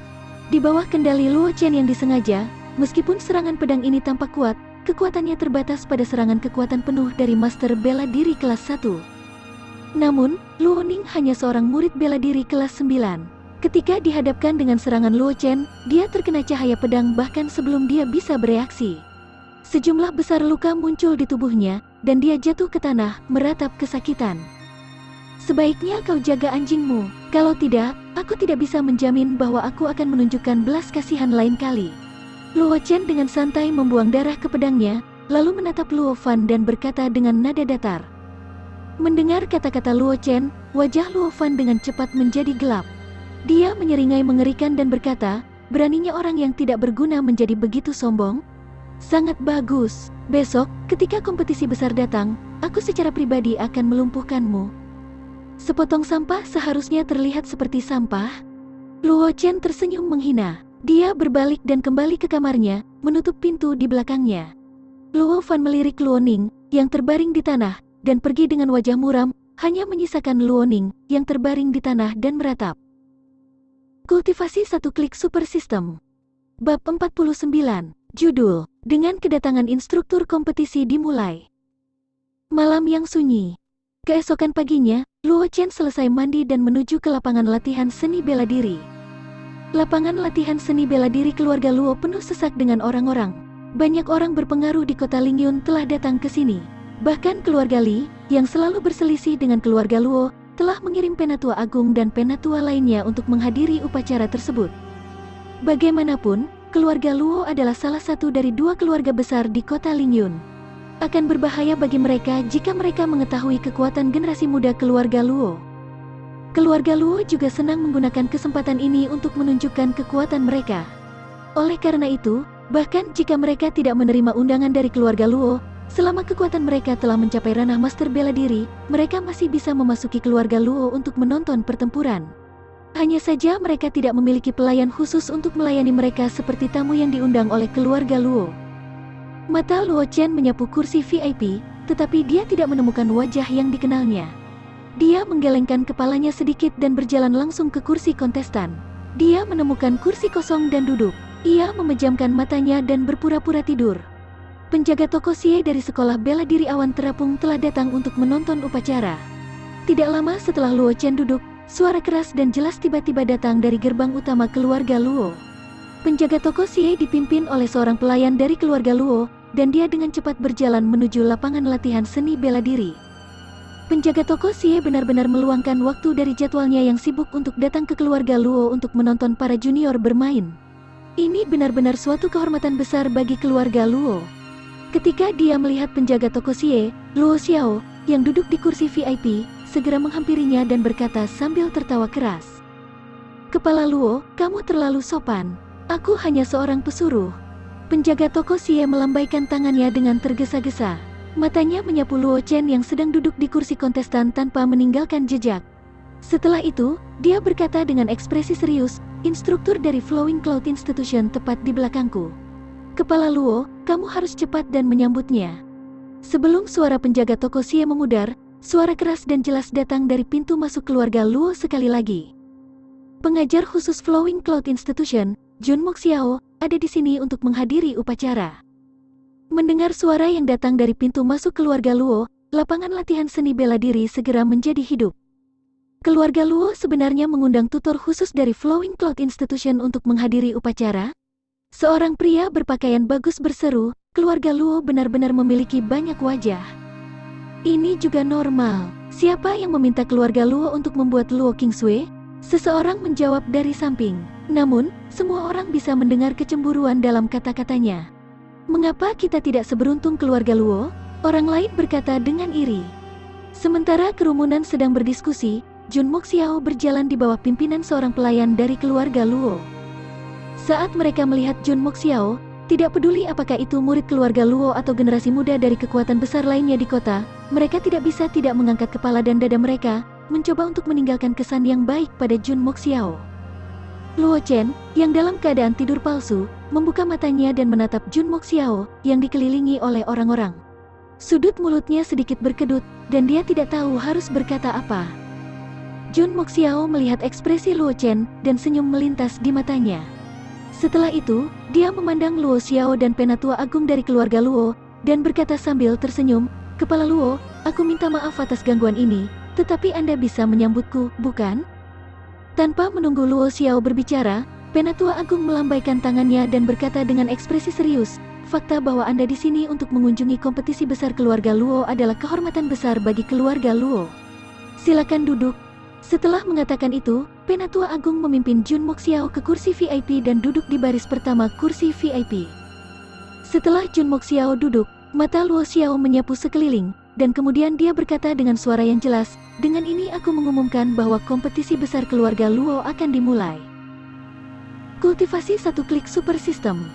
Di bawah kendali Luo Chen yang disengaja, meskipun serangan pedang ini tampak kuat, kekuatannya terbatas pada serangan kekuatan penuh dari Master Bela Diri kelas 1. Namun, Luo Ning hanya seorang murid bela diri kelas 9. Ketika dihadapkan dengan serangan Luo Chen, dia terkena cahaya pedang bahkan sebelum dia bisa bereaksi. Sejumlah besar luka muncul di tubuhnya, dan dia jatuh ke tanah, meratap kesakitan. "Sebaiknya kau jaga anjingmu, kalau tidak, aku tidak bisa menjamin bahwa aku akan menunjukkan belas kasihan lain kali." Luo Chen dengan santai membuang darah ke pedangnya, lalu menatap Luo Fan dan berkata dengan nada datar. Mendengar kata-kata Luo Chen, wajah Luo Fan dengan cepat menjadi gelap. Dia menyeringai mengerikan dan berkata, "Beraninya orang yang tidak berguna menjadi begitu sombong? Sangat bagus. Besok, ketika kompetisi besar datang, aku secara pribadi akan melumpuhkanmu." Sepotong sampah seharusnya terlihat seperti sampah? Luo Chen tersenyum menghina. Dia berbalik dan kembali ke kamarnya, menutup pintu di belakangnya. Luo Fan melirik Luo Ning, yang terbaring di tanah, dan pergi dengan wajah muram, hanya menyisakan Luo Ning, yang terbaring di tanah dan meratap. Kultivasi satu klik super system. Bab 49. Judul, dengan kedatangan instruktur kompetisi dimulai. Malam yang sunyi. Keesokan paginya, Luo Chen selesai mandi dan menuju ke lapangan latihan seni bela diri. Lapangan latihan seni bela diri keluarga Luo penuh sesak dengan orang-orang. Banyak orang berpengaruh di kota Lingyun telah datang ke sini. Bahkan keluarga Li, yang selalu berselisih dengan keluarga Luo, telah mengirim penatua agung dan penatua lainnya untuk menghadiri upacara tersebut. Bagaimanapun, keluarga Luo adalah salah satu dari dua keluarga besar di kota Lingyun. Akan berbahaya bagi mereka jika mereka mengetahui kekuatan generasi muda keluarga Luo. Keluarga Luo juga senang menggunakan kesempatan ini untuk menunjukkan kekuatan mereka. Oleh karena itu, bahkan jika mereka tidak menerima undangan dari keluarga Luo, selama kekuatan mereka telah mencapai ranah master bela diri, mereka masih bisa memasuki keluarga Luo untuk menonton pertempuran. Hanya saja mereka tidak memiliki pelayan khusus untuk melayani mereka seperti tamu yang diundang oleh keluarga Luo. Mata Luo Chen menyapu kursi VIP, tetapi dia tidak menemukan wajah yang dikenalnya. Dia menggelengkan kepalanya sedikit dan berjalan langsung ke kursi kontestan. Dia menemukan kursi kosong dan duduk. Ia memejamkan matanya dan berpura-pura tidur. Penjaga toko Xie dari sekolah bela diri awan terapung telah datang untuk menonton upacara. Tidak lama setelah Luo Chen duduk, suara keras dan jelas tiba-tiba datang dari gerbang utama keluarga Luo. Penjaga toko Xie dipimpin oleh seorang pelayan dari keluarga Luo, dan dia dengan cepat berjalan menuju lapangan latihan seni bela diri. Penjaga toko Xie benar-benar meluangkan waktu dari jadwalnya yang sibuk untuk datang ke keluarga Luo untuk menonton para junior bermain. Ini benar-benar suatu kehormatan besar bagi keluarga Luo. Ketika dia melihat penjaga toko Xie, Luo Xiao, yang duduk di kursi VIP, segera menghampirinya dan berkata sambil tertawa keras. "Kepala Luo, kamu terlalu sopan. Aku hanya seorang pesuruh." Penjaga toko Xie melambaikan tangannya dengan tergesa-gesa. Matanya menyapu Luo Chen yang sedang duduk di kursi kontestan tanpa meninggalkan jejak. Setelah itu, dia berkata dengan ekspresi serius, "Instruktur dari Flowing Cloud Institution tepat di belakangku. Kepala Luo, kamu harus cepat dan menyambutnya." Sebelum suara penjaga toko Xie memudar, suara keras dan jelas datang dari pintu masuk keluarga Luo sekali lagi. "Pengajar khusus Flowing Cloud Institution, Junmok Xiao, ada di sini untuk menghadiri upacara." Mendengar suara yang datang dari pintu masuk keluarga Luo, lapangan latihan seni bela diri segera menjadi hidup. Keluarga Luo sebenarnya mengundang tutor khusus dari Flowing Cloud Institution untuk menghadiri upacara. Seorang pria berpakaian bagus berseru, "Keluarga Luo benar-benar memiliki banyak wajah. Ini juga normal. Siapa yang meminta keluarga Luo untuk membuat Luo Kingsui?" Seseorang menjawab dari samping. Namun, semua orang bisa mendengar kecemburuan dalam kata-katanya. "Mengapa kita tidak seberuntung keluarga Luo?" orang lain berkata dengan iri. Sementara kerumunan sedang berdiskusi, Junmok Xiao berjalan di bawah pimpinan seorang pelayan dari keluarga Luo. Saat mereka melihat Junmok Xiao, tidak peduli apakah itu murid keluarga Luo atau generasi muda dari kekuatan besar lainnya di kota, mereka tidak bisa tidak mengangkat kepala dan dada mereka, mencoba untuk meninggalkan kesan yang baik pada Junmok Xiao. Luo Chen, yang dalam keadaan tidur palsu, membuka matanya dan menatap Junmok Xiao, yang dikelilingi oleh orang-orang. Sudut mulutnya sedikit berkedut, dan dia tidak tahu harus berkata apa. Junmok Xiao melihat ekspresi Luo Chen, dan senyum melintas di matanya. Setelah itu, dia memandang Luo Xiao dan penatua agung dari keluarga Luo, dan berkata sambil tersenyum, "Kepala Luo, aku minta maaf atas gangguan ini, tetapi Anda bisa menyambutku, bukan?" Tanpa menunggu Luo Xiao berbicara, penatua agung melambaikan tangannya dan berkata dengan ekspresi serius, "Fakta bahwa Anda di sini untuk mengunjungi kompetisi besar keluarga Luo adalah kehormatan besar bagi keluarga Luo. Silakan duduk." Setelah mengatakan itu, penatua agung memimpin Junmok Xiao ke kursi VIP dan duduk di baris pertama kursi VIP. Setelah Junmok Xiao duduk, mata Luo Xiao menyapu sekeliling, dan kemudian dia berkata dengan suara yang jelas, "Dengan ini aku mengumumkan bahwa kompetisi besar keluarga Luo akan dimulai." Kultivasi satu klik super system.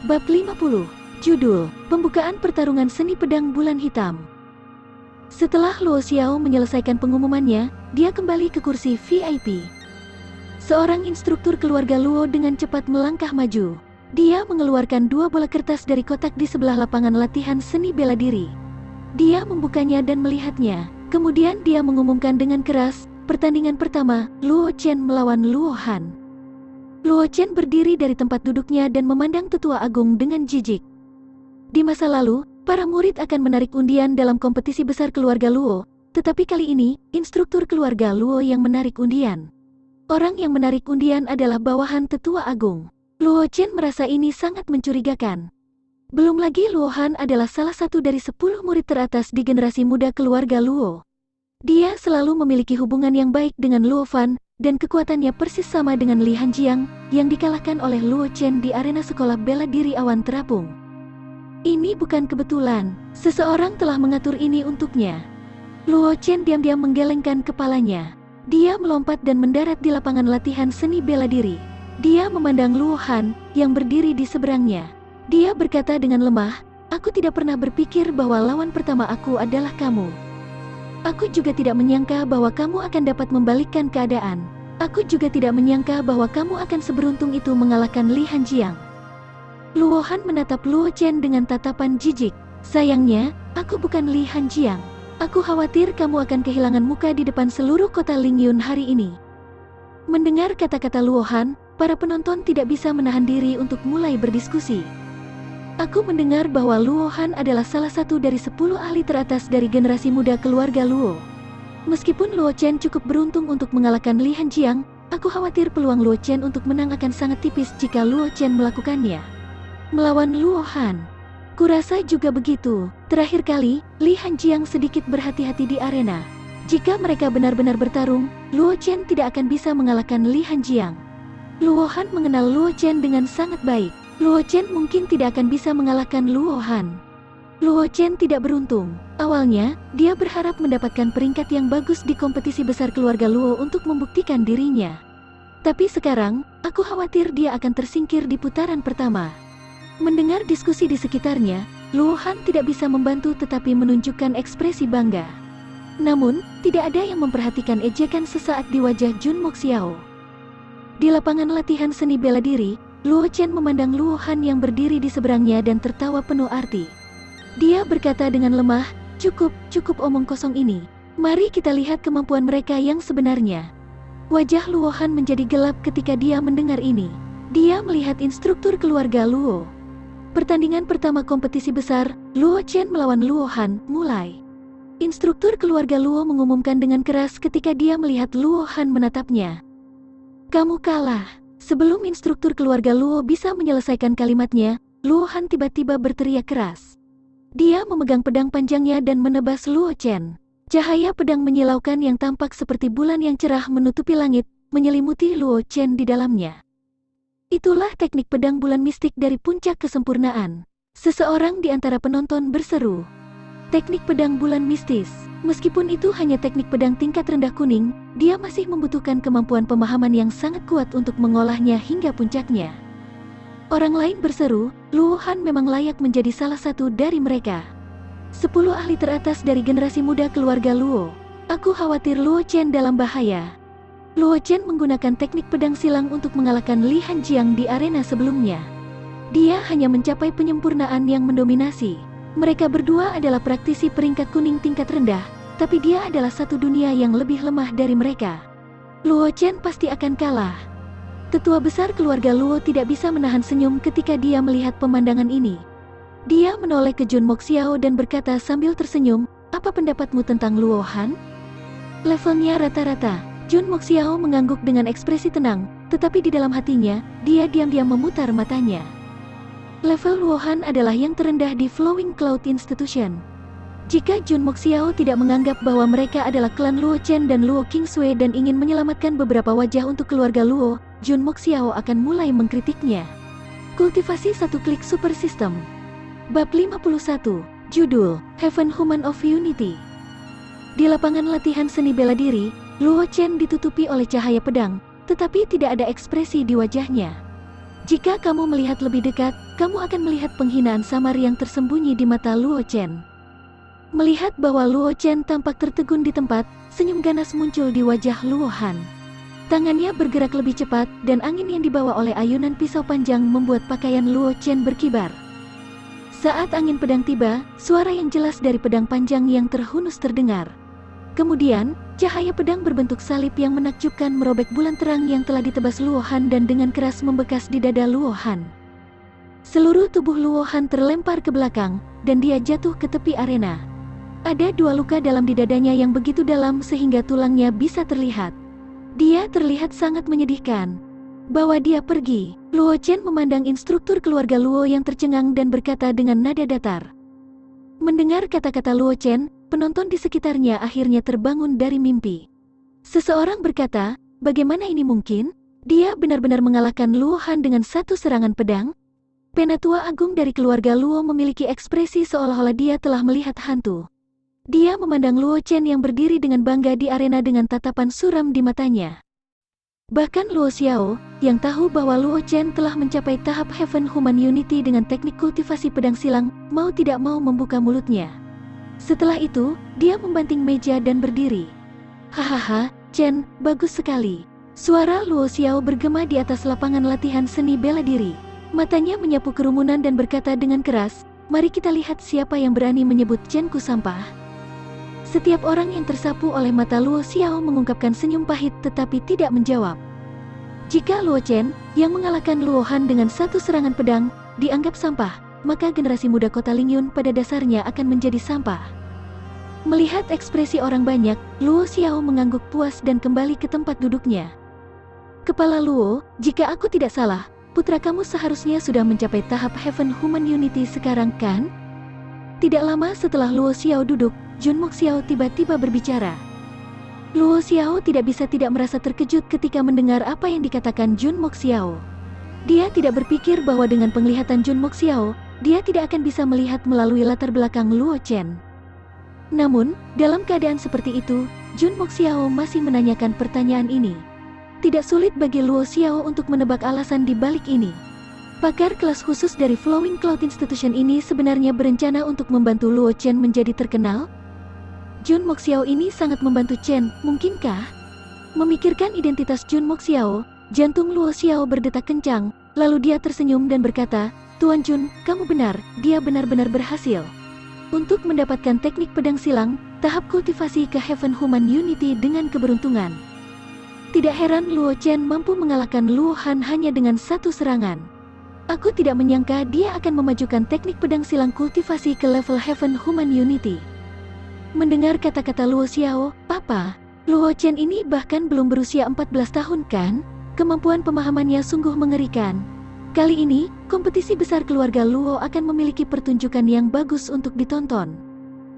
Bab 50. Judul, Pembukaan Pertarungan Seni Pedang Bulan Hitam. Setelah Luo Xiao menyelesaikan pengumumannya, dia kembali ke kursi VIP. Seorang instruktur keluarga Luo dengan cepat melangkah maju. Dia mengeluarkan 2 bola kertas dari kotak di sebelah lapangan latihan seni bela diri. Dia membukanya dan melihatnya. Kemudian dia mengumumkan dengan keras, pertandingan pertama, Luo Chen melawan Luo Han. Luo Chen berdiri dari tempat duduknya dan memandang tetua agung dengan jijik. Di masa lalu, para murid akan menarik undian dalam kompetisi besar keluarga Luo, tetapi kali ini, instruktur keluarga Luo yang menarik undian. Orang yang menarik undian adalah bawahan tetua agung. Luo Chen merasa ini sangat mencurigakan. Belum lagi Luo Han adalah salah satu dari 10 murid teratas di generasi muda keluarga Luo. Dia selalu memiliki hubungan yang baik dengan Luo Fan, dan kekuatannya persis sama dengan Li Hanjiang, yang dikalahkan oleh Luo Chen di arena sekolah bela diri awan terapung. Ini bukan kebetulan, seseorang telah mengatur ini untuknya. Luo Chen diam-diam menggelengkan kepalanya. Dia melompat dan mendarat di lapangan latihan seni bela diri. Dia memandang Luo Han, yang berdiri di seberangnya. Dia berkata dengan lemah, "Aku tidak pernah berpikir bahwa lawan pertama aku adalah kamu. Aku juga tidak menyangka bahwa kamu akan dapat membalikkan keadaan. Aku juga tidak menyangka bahwa kamu akan seberuntung itu mengalahkan Li Hanjiang." Luo Han menatap Luo Chen dengan tatapan jijik. "Sayangnya, aku bukan Li Hanjiang. Aku khawatir kamu akan kehilangan muka di depan seluruh kota Lingyun hari ini." Mendengar kata-kata Luo Han, para penonton tidak bisa menahan diri untuk mulai berdiskusi. "Aku mendengar bahwa Luo Han adalah salah satu dari 10 ahli teratas dari generasi muda keluarga Luo. Meskipun Luo Chen cukup beruntung untuk mengalahkan Li Hanjiang, aku khawatir peluang Luo Chen untuk menang akan sangat tipis jika Luo Chen melakukannya. Melawan Luo Han. Kurasa juga begitu. Terakhir kali, Li Hanjiang sedikit berhati-hati di arena. Jika mereka benar-benar bertarung, Luo Chen tidak akan bisa mengalahkan Li Hanjiang. Luo Han mengenal Luo Chen dengan sangat baik. Luo Chen mungkin tidak akan bisa mengalahkan Luo Han. Luo Chen tidak beruntung. Awalnya, dia berharap mendapatkan peringkat yang bagus di kompetisi besar keluarga Luo untuk membuktikan dirinya. Tapi sekarang, aku khawatir dia akan tersingkir di putaran pertama. Mendengar diskusi di sekitarnya, Luo Han tidak bisa membantu tetapi menunjukkan ekspresi bangga. Namun, tidak ada yang memperhatikan ejekan sesaat di wajah Jun Moxiao. Di lapangan latihan seni bela diri, Luo Chen memandang Luo Han yang berdiri di seberangnya dan tertawa penuh arti. Dia berkata dengan lemah, cukup omong kosong ini. Mari kita lihat kemampuan mereka yang sebenarnya." Wajah Luo Han menjadi gelap ketika dia mendengar ini. Dia melihat instruktur keluarga Luo. Pertandingan pertama kompetisi besar, Luo Chen melawan Luo Han, mulai. Instruktur keluarga Luo mengumumkan dengan keras ketika dia melihat Luo Han menatapnya. "Kamu kalah." Sebelum instruktur keluarga Luo bisa menyelesaikan kalimatnya, Luo Han tiba-tiba berteriak keras. Dia memegang pedang panjangnya dan menebas Luo Chen. Cahaya pedang menyilaukan yang tampak seperti bulan yang cerah menutupi langit, menyelimuti Luo Chen di dalamnya. Itulah teknik pedang bulan mistik dari puncak kesempurnaan. Seseorang di antara penonton berseru, "Teknik pedang bulan mistis." Meskipun itu hanya teknik pedang tingkat rendah kuning, dia masih membutuhkan kemampuan pemahaman yang sangat kuat untuk mengolahnya hingga puncaknya. Orang lain berseru, Luo Han memang layak menjadi salah satu dari mereka. 10 ahli teratas dari generasi muda keluarga Luo. Aku khawatir Luo Chen dalam bahaya. Luo Chen menggunakan teknik pedang silang untuk mengalahkan Li Hanjiang di arena sebelumnya. Dia hanya mencapai penyempurnaan yang mendominasi. Mereka berdua adalah praktisi peringkat kuning tingkat rendah, tapi dia adalah satu dunia yang lebih lemah dari mereka. Luo Chen pasti akan kalah. Tetua besar keluarga Luo tidak bisa menahan senyum ketika dia melihat pemandangan ini. Dia menoleh ke Jun Moxiao dan berkata sambil tersenyum, "Apa pendapatmu tentang Luo Han?" Levelnya rata-rata. Jun Moxiao mengangguk dengan ekspresi tenang, tetapi di dalam hatinya, dia diam-diam memutar matanya. Level Luo Han adalah yang terendah di Flowing Cloud Institution. Jika Jun Moxiao tidak menganggap bahwa mereka adalah klan Luo Chen dan Luo Qingsui dan ingin menyelamatkan beberapa wajah untuk keluarga Luo, Jun Moxiao akan mulai mengkritiknya. Kultivasi satu klik super system. Bab 51, Judul, Heaven Human of Unity. Di lapangan latihan seni bela diri, Luo Chen ditutupi oleh cahaya pedang, tetapi tidak ada ekspresi di wajahnya. Jika kamu melihat lebih dekat, kamu akan melihat penghinaan samar yang tersembunyi di mata Luo Chen. Melihat bahwa Luo Chen tampak tertegun di tempat, senyum ganas muncul di wajah Luo Han. Tangannya bergerak lebih cepat, dan angin yang dibawa oleh ayunan pisau panjang membuat pakaian Luo Chen berkibar. Saat angin pedang tiba, suara yang jelas dari pedang panjang yang terhunus terdengar. Kemudian, cahaya pedang berbentuk salib yang menakjubkan merobek bulan terang yang telah ditebas Luo Han dan dengan keras membekas di dada Luo Han. Seluruh tubuh Luo Han terlempar ke belakang, dan dia jatuh ke tepi arena. Ada 2 luka dalam di dadanya yang begitu dalam sehingga tulangnya bisa terlihat. Dia terlihat sangat menyedihkan. Bawa dia pergi. Luo Chen memandang instruktur keluarga Luo yang tercengang dan berkata dengan nada datar. Mendengar kata-kata Luo Chen, penonton di sekitarnya akhirnya terbangun dari mimpi. Seseorang berkata, bagaimana ini mungkin? Dia benar-benar mengalahkan Luo Han dengan satu serangan pedang? Penatua agung dari keluarga Luo memiliki ekspresi seolah-olah dia telah melihat hantu. Dia memandang Luo Chen yang berdiri dengan bangga di arena dengan tatapan suram di matanya. Bahkan Luo Xiao, yang tahu bahwa Luo Chen telah mencapai tahap Heaven Human Unity dengan teknik kultivasi pedang silang, mau tidak mau membuka mulutnya. Setelah itu, dia membanting meja dan berdiri. Hahaha, Chen, bagus sekali. Suara Luo Xiao bergema di atas lapangan latihan seni bela diri. Matanya menyapu kerumunan dan berkata dengan keras, mari kita lihat siapa yang berani menyebut Chen-ku sampah. Setiap orang yang tersapu oleh mata Luo Xiao mengungkapkan senyum pahit tetapi tidak menjawab. Jika Luo Chen, yang mengalahkan Luo Han dengan satu serangan pedang, dianggap sampah, maka generasi muda kota Lingyun pada dasarnya akan menjadi sampah. Melihat ekspresi orang banyak, Luo Xiao mengangguk puas dan kembali ke tempat duduknya. Kepala Luo, jika aku tidak salah, putra kamu seharusnya sudah mencapai tahap Heaven Human Unity sekarang kan? Tidak lama setelah Luo Xiao duduk, Junmo Xiao tiba-tiba berbicara. Luo Xiao tidak bisa tidak merasa terkejut ketika mendengar apa yang dikatakan Junmo Xiao. Dia tidak berpikir bahwa dengan penglihatan Junmo Xiao, dia tidak akan bisa melihat melalui latar belakang Luo Chen. Namun, dalam keadaan seperti itu, Junmo Xiao masih menanyakan pertanyaan ini. Tidak sulit bagi Luo Xiao untuk menebak alasan di balik ini. Pakar kelas khusus dari Flowing Cloud Institution ini sebenarnya berencana untuk membantu Luo Chen menjadi terkenal? Junmo Xiao ini sangat membantu Chen, mungkinkah? Memikirkan identitas Junmo Xiao, jantung Luo Xiao berdetak kencang, lalu dia tersenyum dan berkata, Tuan Jun, kamu benar, dia benar-benar berhasil. Untuk mendapatkan teknik pedang silang, tahap kultivasi ke Heaven Human Unity dengan keberuntungan. Tidak heran Luo Chen mampu mengalahkan Luo Han hanya dengan satu serangan. Aku tidak menyangka dia akan memajukan teknik pedang silang kultivasi ke level Heaven Human Unity. Mendengar kata-kata Luo Xiao, Papa, Luo Chen ini bahkan belum berusia 14 tahun kan? Kemampuan pemahamannya sungguh mengerikan. Kali ini, kompetisi besar keluarga Luo akan memiliki pertunjukan yang bagus untuk ditonton.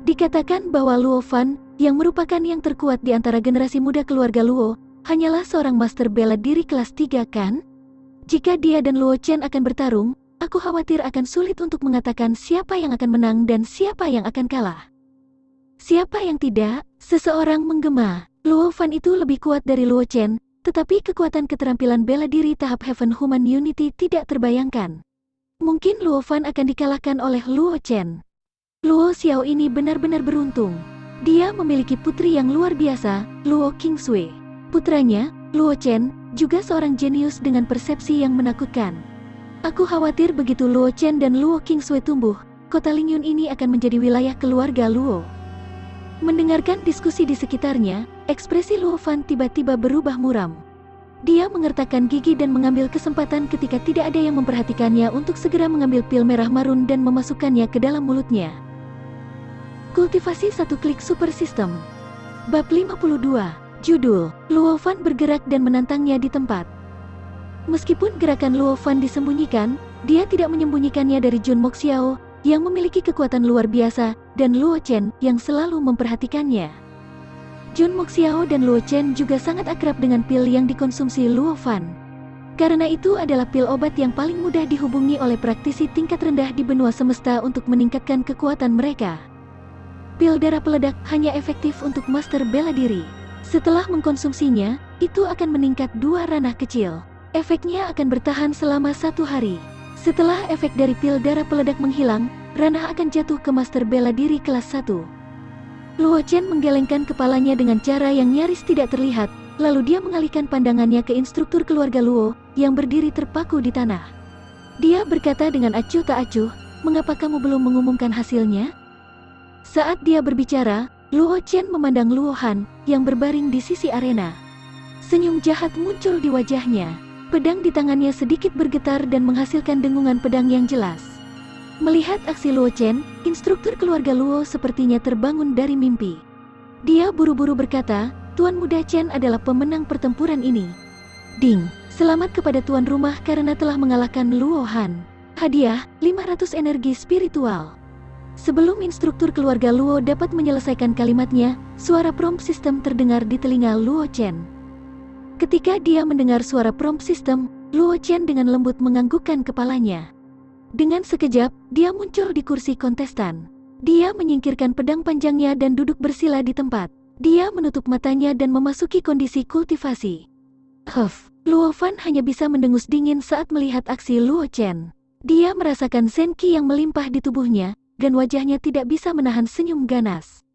Dikatakan bahwa Luo Fan, yang merupakan yang terkuat di antara generasi muda keluarga Luo, hanyalah seorang master bela diri kelas 3 kan? Jika dia dan Luo Chen akan bertarung, aku khawatir akan sulit untuk mengatakan siapa yang akan menang dan siapa yang akan kalah. Siapa yang tidak? Seseorang menggema. Luo Fan itu lebih kuat dari Luo Chen, tetapi kekuatan keterampilan bela diri tahap Heaven Human Unity tidak terbayangkan. Mungkin Luo Fan akan dikalahkan oleh Luo Chen. Luo Xiao ini benar-benar beruntung. Dia memiliki putri yang luar biasa, Luo Qingsui. Putranya, Luo Chen, juga seorang jenius dengan persepsi yang menakutkan. Aku khawatir begitu Luo Chen dan Luo Qingsui tumbuh, kota Lingyun ini akan menjadi wilayah keluarga Luo. Mendengarkan diskusi di sekitarnya, ekspresi Luo Fan tiba-tiba berubah muram. Dia mengertakkan gigi dan mengambil kesempatan ketika tidak ada yang memperhatikannya untuk segera mengambil pil merah marun dan memasukkannya ke dalam mulutnya. Kultivasi satu klik super system. Bab 52. Judul, Luo Fan bergerak dan menantangnya di tempat. Meskipun gerakan Luo Fan disembunyikan, dia tidak menyembunyikannya dari Junmo Xiao, yang memiliki kekuatan luar biasa, dan Luo Chen, yang selalu memperhatikannya. Junmo Xiao dan Luo Chen juga sangat akrab dengan pil yang dikonsumsi Luo Fan. Karena itu adalah pil obat yang paling mudah dihubungi oleh praktisi tingkat rendah di benua semesta untuk meningkatkan kekuatan mereka. Pil darah peledak hanya efektif untuk master bela diri. Setelah mengkonsumsinya, itu akan meningkat 2 ranah kecil. Efeknya akan bertahan selama 1 hari. Setelah efek dari pil darah peledak menghilang, ranah akan jatuh ke master bela diri kelas 1. Luo Chen menggelengkan kepalanya dengan cara yang nyaris tidak terlihat, lalu dia mengalihkan pandangannya ke instruktur keluarga Luo, yang berdiri terpaku di tanah. Dia berkata dengan acuh tak acuh, "Mengapa kamu belum mengumumkan hasilnya?" Saat dia berbicara, Luo Chen memandang Luo Han, yang berbaring di sisi arena. Senyum jahat muncul di wajahnya. Pedang di tangannya sedikit bergetar dan menghasilkan dengungan pedang yang jelas. Melihat aksi Luo Chen, instruktur keluarga Luo sepertinya terbangun dari mimpi. Dia buru-buru berkata, "Tuan Muda Chen adalah pemenang pertempuran ini. Ding, selamat kepada tuan rumah karena telah mengalahkan Luo Han. Hadiah, 500 energi spiritual." Sebelum instruktur keluarga Luo dapat menyelesaikan kalimatnya, suara prompt system terdengar di telinga Luo Chen. Ketika dia mendengar suara prompt system, Luo Chen dengan lembut menganggukkan kepalanya. Dengan sekejap, dia muncul di kursi kontestan. Dia menyingkirkan pedang panjangnya dan duduk bersila di tempat. Dia menutup matanya dan memasuki kondisi kultivasi. Luo Fan hanya bisa mendengus dingin saat melihat aksi Luo Chen. Dia merasakan senki yang melimpah di tubuhnya, dan wajahnya tidak bisa menahan senyum ganas.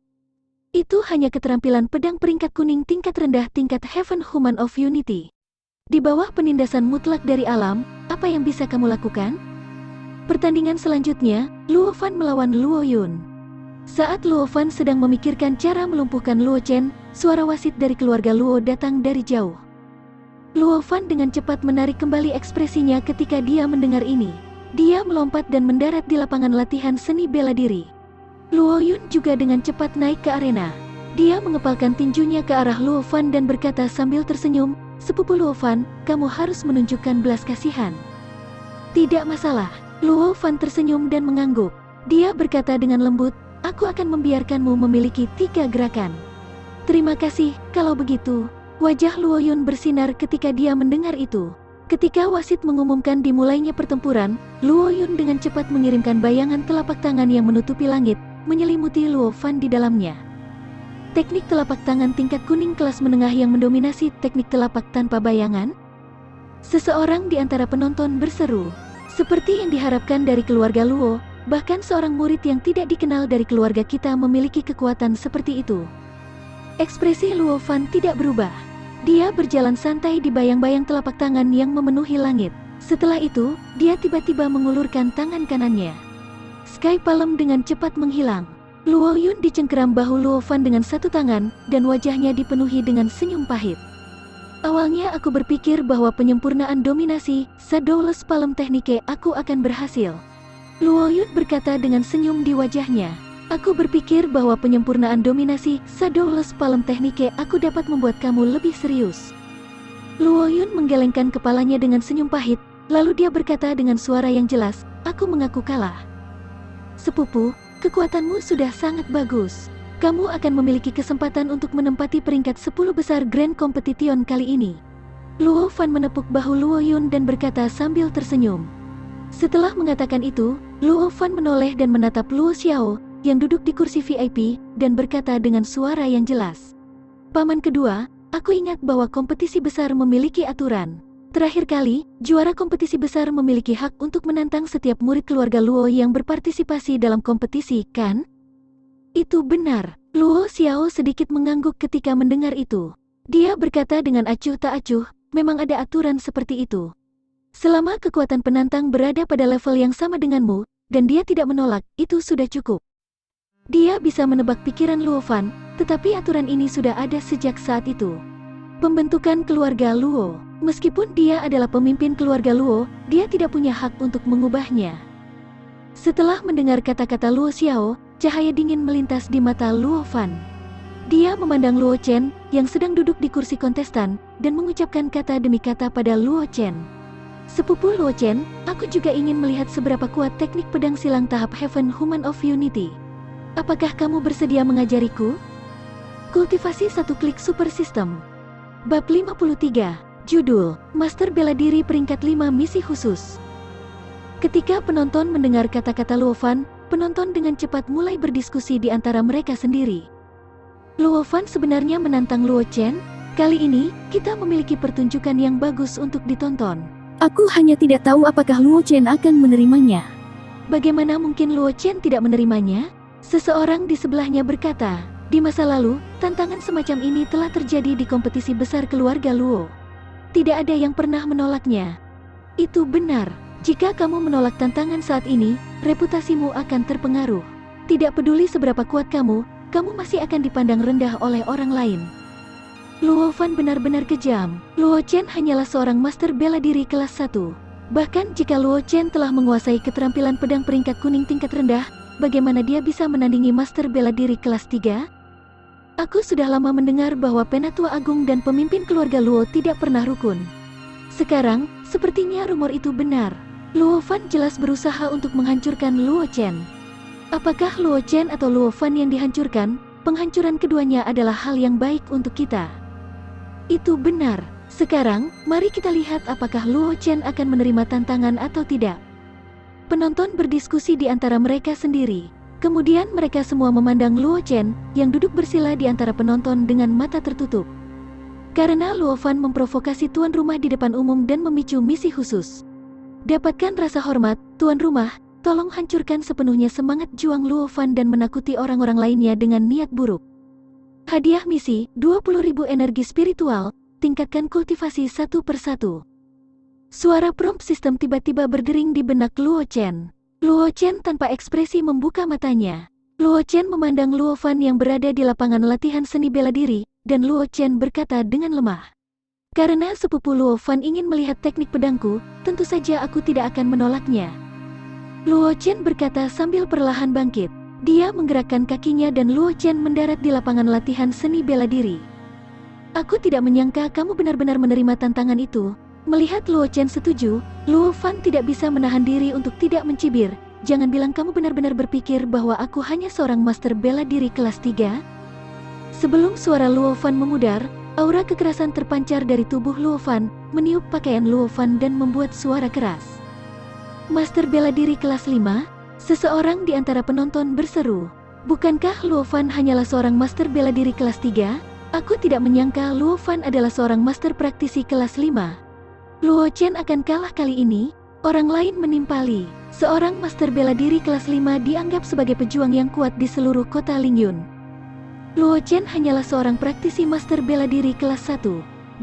Itu hanya keterampilan pedang peringkat kuning tingkat rendah tingkat Heaven Human of Unity. Di bawah penindasan mutlak dari alam, apa yang bisa kamu lakukan? Pertandingan selanjutnya, Luo Fan melawan Luo Yun. Saat Luo Fan sedang memikirkan cara melumpuhkan Luo Chen, suara wasit dari keluarga Luo datang dari jauh. Luo Fan dengan cepat menarik kembali ekspresinya ketika dia mendengar ini. Dia melompat dan mendarat di lapangan latihan seni bela diri. Luo Yun juga dengan cepat naik ke arena. Dia mengepalkan tinjunya ke arah Luo Fan dan berkata sambil tersenyum, "Sepupu Luo Fan, kamu harus menunjukkan belas kasihan." "Tidak masalah." Luo Fan tersenyum dan mengangguk. Dia berkata dengan lembut, "Aku akan membiarkanmu memiliki 3 gerakan." "Terima kasih, kalau begitu." Wajah Luo Yun bersinar ketika dia mendengar itu. Ketika wasit mengumumkan dimulainya pertempuran, Luo Yun dengan cepat mengirimkan bayangan telapak tangan yang menutupi langit, menyelimuti Luo Fan di dalamnya. Teknik telapak tangan tingkat kuning kelas menengah yang mendominasi teknik telapak tanpa bayangan. Seseorang di antara penonton berseru. Seperti yang diharapkan dari keluarga Luo, bahkan seorang murid yang tidak dikenal dari keluarga kita memiliki kekuatan seperti itu. Ekspresi Luo Fan tidak berubah. Dia berjalan santai di bayang-bayang telapak tangan yang memenuhi langit. Setelah itu, dia tiba-tiba mengulurkan tangan kanannya. Sky Palm dengan cepat menghilang. Luo Yun dicengkeram bahu Luo Fan dengan satu tangan, dan wajahnya dipenuhi dengan senyum pahit. "Awalnya aku berpikir bahwa penyempurnaan dominasi, Shadowless Palm Technique aku akan berhasil." Luo Yun berkata dengan senyum di wajahnya. "Aku berpikir bahwa penyempurnaan dominasi, Shadowless Palm Technique aku dapat membuat kamu lebih serius." Luo Yun menggelengkan kepalanya dengan senyum pahit, lalu dia berkata dengan suara yang jelas, "Aku mengaku kalah." "Sepupu, kekuatanmu sudah sangat bagus. Kamu akan memiliki kesempatan untuk menempati peringkat 10 besar Grand Competition kali ini." Luo Fan menepuk bahu Luo Yun dan berkata sambil tersenyum. Setelah mengatakan itu, Luo Fan menoleh dan menatap Luo Xiao, yang duduk di kursi VIP, dan berkata dengan suara yang jelas, "Paman kedua, aku ingat bahwa kompetisi besar memiliki aturan. Terakhir kali, juara kompetisi besar memiliki hak untuk menantang setiap murid keluarga Luo yang berpartisipasi dalam kompetisi, kan?" "Itu benar." Luo Xiao sedikit mengangguk ketika mendengar itu. Dia berkata dengan acuh tak acuh, "Memang ada aturan seperti itu. Selama kekuatan penantang berada pada level yang sama denganmu, dan dia tidak menolak, itu sudah cukup." Dia bisa menebak pikiran Luo Fan, tetapi aturan ini sudah ada sejak saat itu. Pembentukan keluarga Luo. Meskipun dia adalah pemimpin keluarga Luo, dia tidak punya hak untuk mengubahnya. Setelah mendengar kata-kata Luo Xiao, cahaya dingin melintas di mata Luo Fan. Dia memandang Luo Chen, yang sedang duduk di kursi kontestan, dan mengucapkan kata demi kata pada Luo Chen. "Sepupu Luo Chen, aku juga ingin melihat seberapa kuat teknik pedang silang tahap Heaven Human of Unity. Apakah kamu bersedia mengajariku?" Kultivasi 1 klik super system. Bab 53. Judul, Master Bela Diri peringkat 5 misi khusus. Ketika penonton mendengar kata-kata Luo Fan, penonton dengan cepat mulai berdiskusi di antara mereka sendiri. "Luo Fan sebenarnya menantang Luo Chen? Kali ini, kita memiliki pertunjukan yang bagus untuk ditonton." Aku hanya tidak tahu apakah Luo Chen akan menerimanya. "Bagaimana mungkin Luo Chen tidak menerimanya?" Seseorang di sebelahnya berkata. Di masa lalu, tantangan semacam ini telah terjadi di kompetisi besar keluarga Luo. Tidak ada yang pernah menolaknya. Itu benar. Jika kamu menolak tantangan saat ini, reputasimu akan terpengaruh. Tidak peduli seberapa kuat kamu masih akan dipandang rendah oleh orang lain. Luo Fan benar-benar kejam. Luo Chen hanyalah seorang master bela diri kelas 1. Bahkan jika Luo Chen telah menguasai keterampilan pedang peringkat kuning tingkat rendah, bagaimana dia bisa menandingi master bela diri kelas 3? Aku sudah lama mendengar bahwa Penatua Agung dan pemimpin keluarga Luo tidak pernah rukun. Sekarang, sepertinya rumor itu benar. Luo Fan jelas berusaha untuk menghancurkan Luo Chen. Apakah Luo Chen atau Luo Fan yang dihancurkan? Penghancuran keduanya adalah hal yang baik untuk kita. Itu benar. Sekarang, mari kita lihat apakah Luo Chen akan menerima tantangan atau tidak. Penonton berdiskusi di antara mereka sendiri. Kemudian mereka semua memandang Luo Chen, yang duduk bersila di antara penonton dengan mata tertutup. Karena Luo Fan memprovokasi tuan rumah di depan umum dan memicu misi khusus. Dapatkan rasa hormat, tuan rumah, tolong hancurkan sepenuhnya semangat juang Luo Fan dan menakuti orang-orang lainnya dengan niat buruk. Hadiah misi, 20.000 energi spiritual, tingkatkan kultivasi satu persatu. Suara prompt sistem tiba-tiba berdering di benak Luo Chen. Luo Chen tanpa ekspresi membuka matanya. Luo Chen memandang Luo Fan yang berada di lapangan latihan seni bela diri, dan Luo Chen berkata dengan lemah. Karena sepupu Luo Fan ingin melihat teknik pedangku, tentu saja aku tidak akan menolaknya. Luo Chen berkata sambil perlahan bangkit. Dia menggerakkan kakinya dan Luo Chen mendarat di lapangan latihan seni bela diri. Aku tidak menyangka kamu benar-benar menerima tantangan itu. Melihat Luo Chen setuju, Luo Fan tidak bisa menahan diri untuk tidak mencibir. Jangan bilang kamu benar-benar berpikir bahwa aku hanya seorang master bela diri kelas 3? Sebelum suara Luo Fan memudar, aura kekerasan terpancar dari tubuh Luo Fan, meniup pakaian Luo Fan dan membuat suara keras. Master bela diri kelas 5? Seseorang di antara penonton berseru. Bukankah Luo Fan hanyalah seorang master bela diri kelas 3? Aku tidak menyangka Luo Fan adalah seorang master praktisi kelas 5. Luo Chen akan kalah kali ini. Orang lain menimpali. Seorang master bela diri kelas 5 dianggap sebagai pejuang yang kuat di seluruh kota Lingyun. Luo Chen hanyalah seorang praktisi master bela diri kelas 1.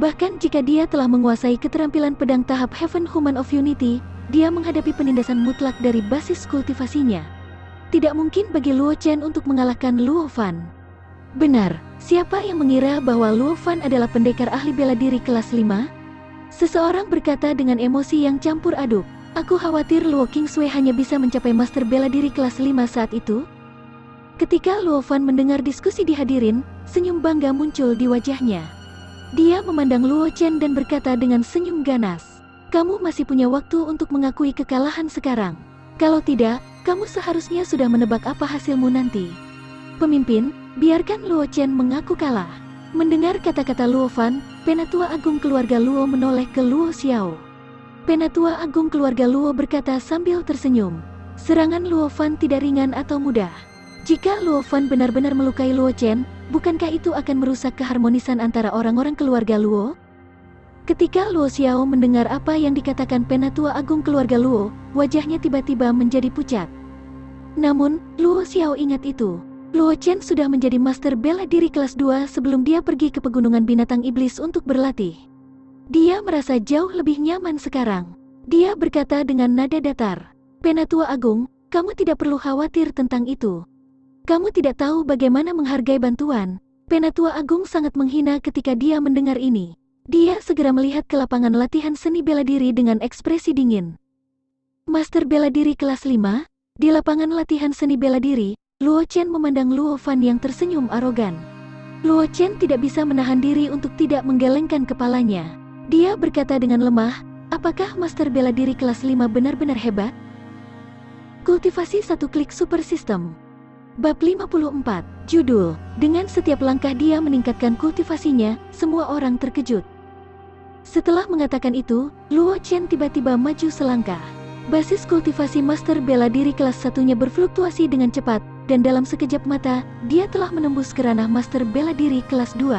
Bahkan jika dia telah menguasai keterampilan pedang tahap Heaven Human of Unity, dia menghadapi penindasan mutlak dari basis kultivasinya. Tidak mungkin bagi Luo Chen untuk mengalahkan Luo Fan. Benar, siapa yang mengira bahwa Luo Fan adalah pendekar ahli bela diri kelas 5? Seseorang berkata dengan emosi yang campur aduk. Aku khawatir Luo Kingsway hanya bisa mencapai master bela diri kelas 5 saat itu. Ketika Luo Fan mendengar diskusi dihadirin, senyum bangga muncul di wajahnya. Dia memandang Luo Chen dan berkata dengan senyum ganas. Kamu masih punya waktu untuk mengakui kekalahan sekarang. Kalau tidak, kamu seharusnya sudah menebak apa hasilmu nanti. Pemimpin, biarkan Luo Chen mengaku kalah. Mendengar kata-kata Luo Fan, Penatua Agung keluarga Luo menoleh ke Luo Xiao. Penatua Agung keluarga Luo berkata sambil tersenyum. Serangan Luo Fan tidak ringan atau mudah. Jika Luo Fan benar-benar melukai Luo Chen, bukankah itu akan merusak keharmonisan antara orang-orang keluarga Luo? Ketika Luo Xiao mendengar apa yang dikatakan Penatua Agung keluarga Luo, wajahnya tiba-tiba menjadi pucat. Namun, Luo Xiao ingat itu. Luo Chen sudah menjadi master bela diri kelas 2 sebelum dia pergi ke pegunungan binatang iblis untuk berlatih. Dia merasa jauh lebih nyaman sekarang. Dia berkata dengan nada datar. Penatua Agung, kamu tidak perlu khawatir tentang itu. Kamu tidak tahu bagaimana menghargai bantuan. Penatua Agung sangat menghina ketika dia mendengar ini. Dia segera melihat ke lapangan latihan seni bela diri dengan ekspresi dingin. Master bela diri kelas 5? Di lapangan latihan seni bela diri, Luo Chen memandang Luo Fan yang tersenyum arogan. Luo Chen tidak bisa menahan diri untuk tidak menggelengkan kepalanya. Dia berkata dengan lemah, apakah master bela diri kelas 5 benar-benar hebat? Kultivasi satu klik super system. Bab 54, judul, dengan setiap langkah dia meningkatkan kultivasinya, semua orang terkejut. Setelah mengatakan itu, Luo Chen tiba-tiba maju selangkah. Basis kultivasi master bela diri kelas 1-nya berfluktuasi dengan cepat, dan dalam sekejap mata, dia telah menembus ke ranah master bela diri kelas 2.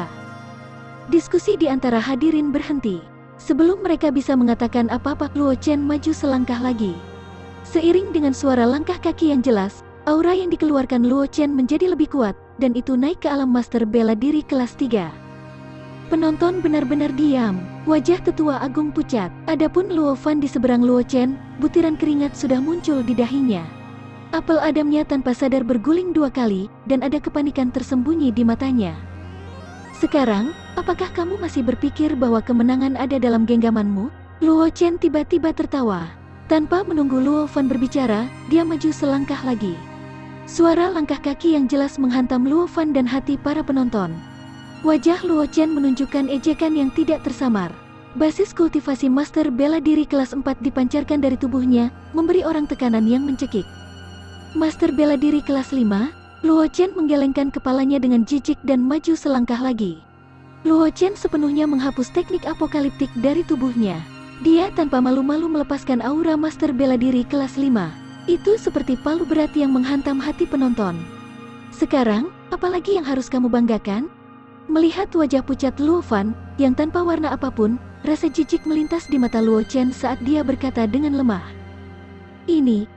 Diskusi di antara hadirin berhenti. Sebelum mereka bisa mengatakan apa-apa, Luo Chen maju selangkah lagi. Seiring dengan suara langkah kaki yang jelas, Aura yang dikeluarkan Luo Chen menjadi lebih kuat, dan itu naik ke alam master bela diri kelas 3. Penonton benar-benar diam, wajah tetua agung pucat. Adapun Luo Fan di seberang Luo Chen, butiran keringat sudah muncul di dahinya. Apel adamnya tanpa sadar berguling 2 kali, dan ada kepanikan tersembunyi di matanya. Sekarang, apakah kamu masih berpikir bahwa kemenangan ada dalam genggamanmu? Luo Chen tiba-tiba tertawa. Tanpa menunggu Luo Fan berbicara, dia maju selangkah lagi. Suara langkah kaki yang jelas menghantam Luo Fan dan hati para penonton. Wajah Luo Chen menunjukkan ejekan yang tidak tersamar. Basis kultivasi master bela diri kelas 4 dipancarkan dari tubuhnya, memberi orang tekanan yang mencekik. Master bela diri kelas 5, Luo Chen menggelengkan kepalanya dengan jijik dan maju selangkah lagi. Luo Chen sepenuhnya menghapus teknik apokaliptik dari tubuhnya. Dia tanpa malu-malu melepaskan aura master bela diri kelas 5. Itu seperti palu berat yang menghantam hati penonton. Sekarang, apalagi yang harus kamu banggakan? Melihat wajah pucat Luo Fan, yang tanpa warna apapun, rasa jijik melintas di mata Luo Chen saat dia berkata dengan lemah. Ini.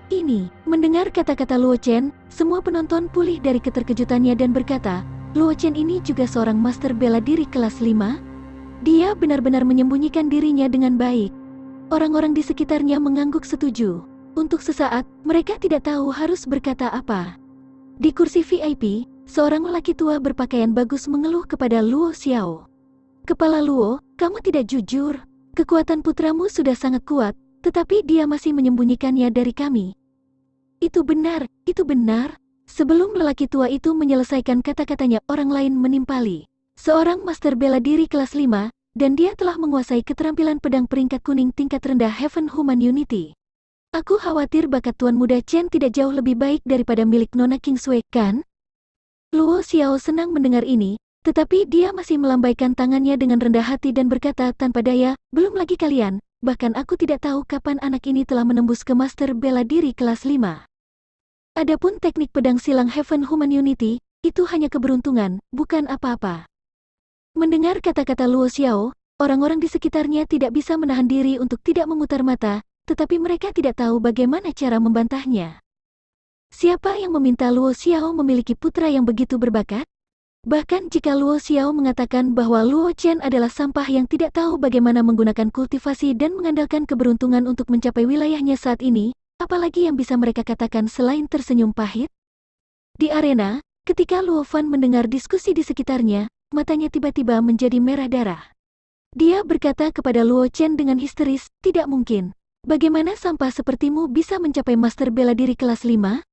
Mendengar kata-kata Luo Chen, semua penonton pulih dari keterkejutannya dan berkata, Luo Chen ini juga seorang master bela diri kelas 5? Dia benar-benar menyembunyikan dirinya dengan baik. Orang-orang di sekitarnya mengangguk setuju. Untuk sesaat, mereka tidak tahu harus berkata apa. Di kursi VIP, seorang lelaki tua berpakaian bagus mengeluh kepada Luo Xiao. Kepala Luo, kamu tidak jujur. Kekuatan putramu sudah sangat kuat, tetapi dia masih menyembunyikannya dari kami. Itu benar. Sebelum lelaki tua itu menyelesaikan kata-katanya, orang lain menimpali. Seorang master bela diri kelas 5, dan dia telah menguasai keterampilan pedang peringkat kuning tingkat rendah Heaven Human Unity. Aku khawatir bakat Tuan Muda Chen tidak jauh lebih baik daripada milik Nona Kingsway, kan? Luo Xiao senang mendengar ini, tetapi dia masih melambaikan tangannya dengan rendah hati dan berkata tanpa daya, belum lagi kalian, bahkan aku tidak tahu kapan anak ini telah menembus ke master bela diri kelas 5. Adapun teknik pedang silang Heaven Human Unity, itu hanya keberuntungan, bukan apa-apa. Mendengar kata-kata Luo Xiao, orang-orang di sekitarnya tidak bisa menahan diri untuk tidak memutar mata, tetapi mereka tidak tahu bagaimana cara membantahnya. Siapa yang meminta Luo Xiao memiliki putra yang begitu berbakat? Bahkan jika Luo Xiao mengatakan bahwa Luo Chen adalah sampah yang tidak tahu bagaimana menggunakan kultivasi dan mengandalkan keberuntungan untuk mencapai wilayahnya saat ini, apalagi yang bisa mereka katakan selain tersenyum pahit? Di arena, ketika Luo Fan mendengar diskusi di sekitarnya, matanya tiba-tiba menjadi merah darah. Dia berkata kepada Luo Chen dengan histeris, tidak mungkin. Bagaimana sampah sepertimu bisa mencapai master bela diri kelas 5?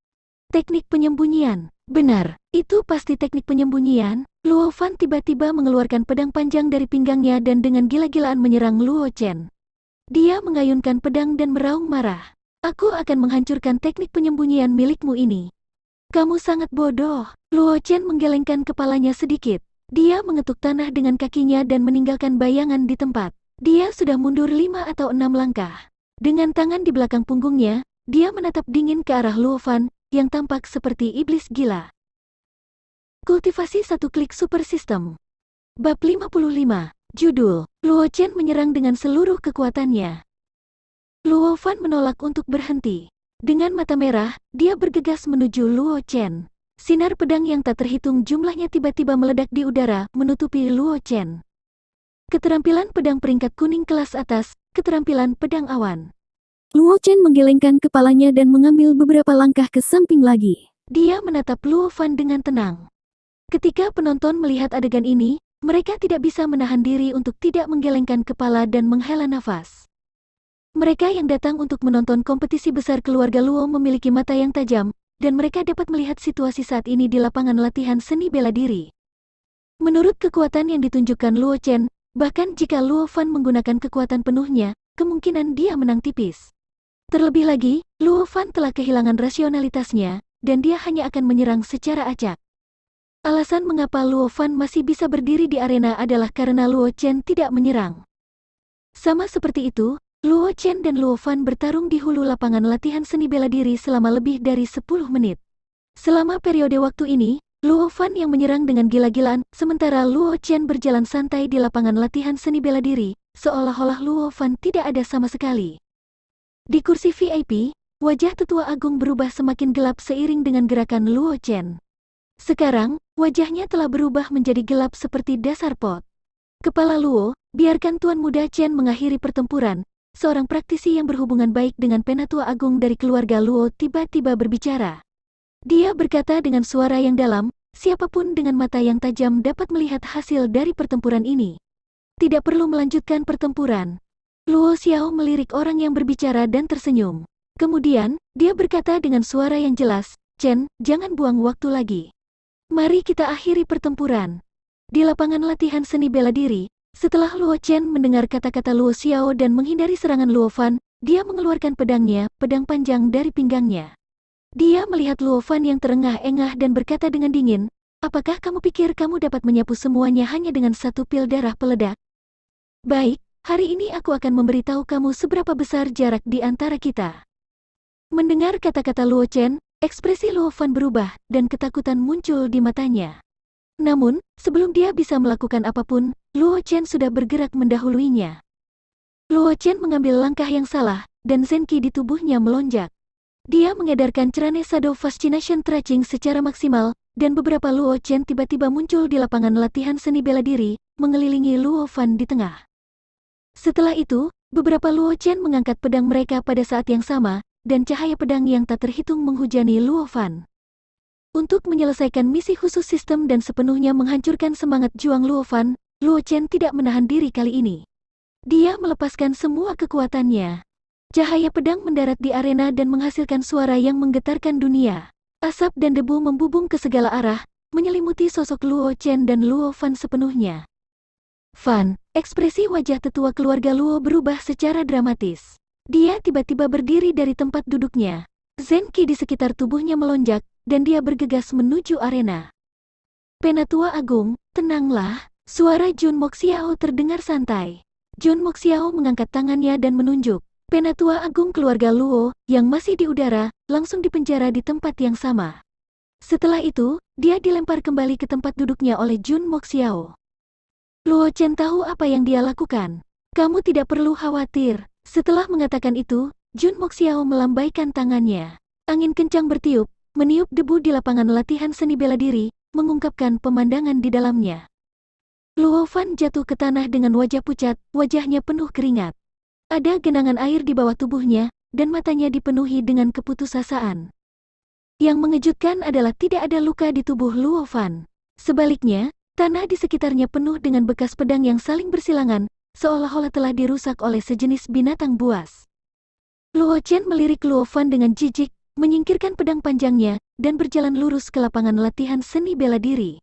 Teknik penyembunyian. Benar, itu pasti teknik penyembunyian. Luo Fan tiba-tiba mengeluarkan pedang panjang dari pinggangnya dan dengan gila-gilaan menyerang Luo Chen. Dia mengayunkan pedang dan meraung marah. Aku akan menghancurkan teknik penyembunyian milikmu ini. Kamu sangat bodoh. Luo Chen menggelengkan kepalanya sedikit. Dia mengetuk tanah dengan kakinya dan meninggalkan bayangan di tempat. Dia sudah mundur 5 atau 6 langkah. Dengan tangan di belakang punggungnya, dia menatap dingin ke arah Luo Fan, yang tampak seperti iblis gila. Kultivasi satu klik super system. Bab 55. Judul, Luo Chen menyerang dengan seluruh kekuatannya. Luo Fan menolak untuk berhenti. Dengan mata merah, dia bergegas menuju Luo Chen. Sinar pedang yang tak terhitung jumlahnya tiba-tiba meledak di udara, menutupi Luo Chen. Keterampilan pedang peringkat kuning kelas atas, keterampilan pedang awan. Luo Chen menggelengkan kepalanya dan mengambil beberapa langkah ke samping lagi. Dia menatap Luo Fan dengan tenang. Ketika penonton melihat adegan ini, mereka tidak bisa menahan diri untuk tidak menggelengkan kepala dan menghela nafas. Mereka yang datang untuk menonton kompetisi besar keluarga Luo memiliki mata yang tajam, dan mereka dapat melihat situasi saat ini di lapangan latihan seni bela diri. Menurut kekuatan yang ditunjukkan Luo Chen, bahkan jika Luo Fan menggunakan kekuatan penuhnya, kemungkinan dia menang tipis. Terlebih lagi, Luo Fan telah kehilangan rasionalitasnya, dan dia hanya akan menyerang secara acak. Alasan mengapa Luo Fan masih bisa berdiri di arena adalah karena Luo Chen tidak menyerang. Sama seperti itu, Luo Chen dan Luo Fan bertarung di hulu lapangan latihan seni bela diri selama lebih dari 10 menit. Selama periode waktu ini, Luo Fan yang menyerang dengan gila-gilaan, sementara Luo Chen berjalan santai di lapangan latihan seni bela diri, seolah-olah Luo Fan tidak ada sama sekali. Di kursi VIP, wajah tetua agung berubah semakin gelap seiring dengan gerakan Luo Chen. Sekarang, wajahnya telah berubah menjadi gelap seperti dasar pot. Kepala Luo, biarkan Tuan Muda Chen mengakhiri pertempuran. Seorang praktisi yang berhubungan baik dengan Penatua Agung dari keluarga Luo tiba-tiba berbicara. Dia berkata dengan suara yang dalam, siapapun dengan mata yang tajam dapat melihat hasil dari pertempuran ini. Tidak perlu melanjutkan pertempuran. Luo Xiao melirik orang yang berbicara dan tersenyum. Kemudian, dia berkata dengan suara yang jelas, Chen, jangan buang waktu lagi. Mari kita akhiri pertempuran. Di lapangan latihan seni bela diri, setelah Luo Chen mendengar kata-kata Luo Xiao dan menghindari serangan Luo Fan, dia mengeluarkan pedangnya, pedang panjang dari pinggangnya. Dia melihat Luo Fan yang terengah-engah dan berkata dengan dingin, apakah kamu pikir kamu dapat menyapu semuanya hanya dengan satu pil darah peledak? Baik, hari ini aku akan memberitahu kamu seberapa besar jarak di antara kita. Mendengar kata-kata Luo Chen, ekspresi Luo Fan berubah, dan ketakutan muncul di matanya. Namun, sebelum dia bisa melakukan apapun, Luo Chen sudah bergerak mendahuluinya. Luo Chen mengambil langkah yang salah, dan Zenki di tubuhnya melonjak. Dia mengedarkan Cerane Shadow Fascination Tracing secara maksimal, dan beberapa Luo Chen tiba-tiba muncul di lapangan latihan seni bela diri, mengelilingi Luo Fan di tengah. Setelah itu, beberapa Luo Chen mengangkat pedang mereka pada saat yang sama, dan cahaya pedang yang tak terhitung menghujani Luo Fan. Untuk menyelesaikan misi khusus sistem dan sepenuhnya menghancurkan semangat juang Luo Fan, Luo Chen tidak menahan diri kali ini. Dia melepaskan semua kekuatannya. Cahaya pedang mendarat di arena dan menghasilkan suara yang menggetarkan dunia. Asap dan debu membubung ke segala arah, menyelimuti sosok Luo Chen dan Luo Fan sepenuhnya. Fan, ekspresi wajah tetua keluarga Luo berubah secara dramatis. Dia tiba-tiba berdiri dari tempat duduknya. Zenki di sekitar tubuhnya melonjak, dan dia bergegas menuju arena. Penatua Agung, tenanglah. Suara Jun Moxiao terdengar santai. Jun Moxiao mengangkat tangannya dan menunjuk. Penatua Agung keluarga Luo, yang masih di udara, langsung dipenjara di tempat yang sama. Setelah itu, dia dilempar kembali ke tempat duduknya oleh Jun Moxiao. Luo Chen tahu apa yang dia lakukan. Kamu tidak perlu khawatir. Setelah mengatakan itu, Jun Moxiao melambaikan tangannya. Angin kencang bertiup, meniup debu di lapangan latihan seni bela diri, mengungkapkan pemandangan di dalamnya. Luo Fan jatuh ke tanah dengan wajah pucat, wajahnya penuh keringat. Ada genangan air di bawah tubuhnya, dan matanya dipenuhi dengan keputusasaan. Yang mengejutkan adalah tidak ada luka di tubuh Luo Fan. Sebaliknya, tanah di sekitarnya penuh dengan bekas pedang yang saling bersilangan, seolah-olah telah dirusak oleh sejenis binatang buas. Luo Chen melirik Luo Fan dengan jijik, menyingkirkan pedang panjangnya, dan berjalan lurus ke lapangan latihan seni bela diri.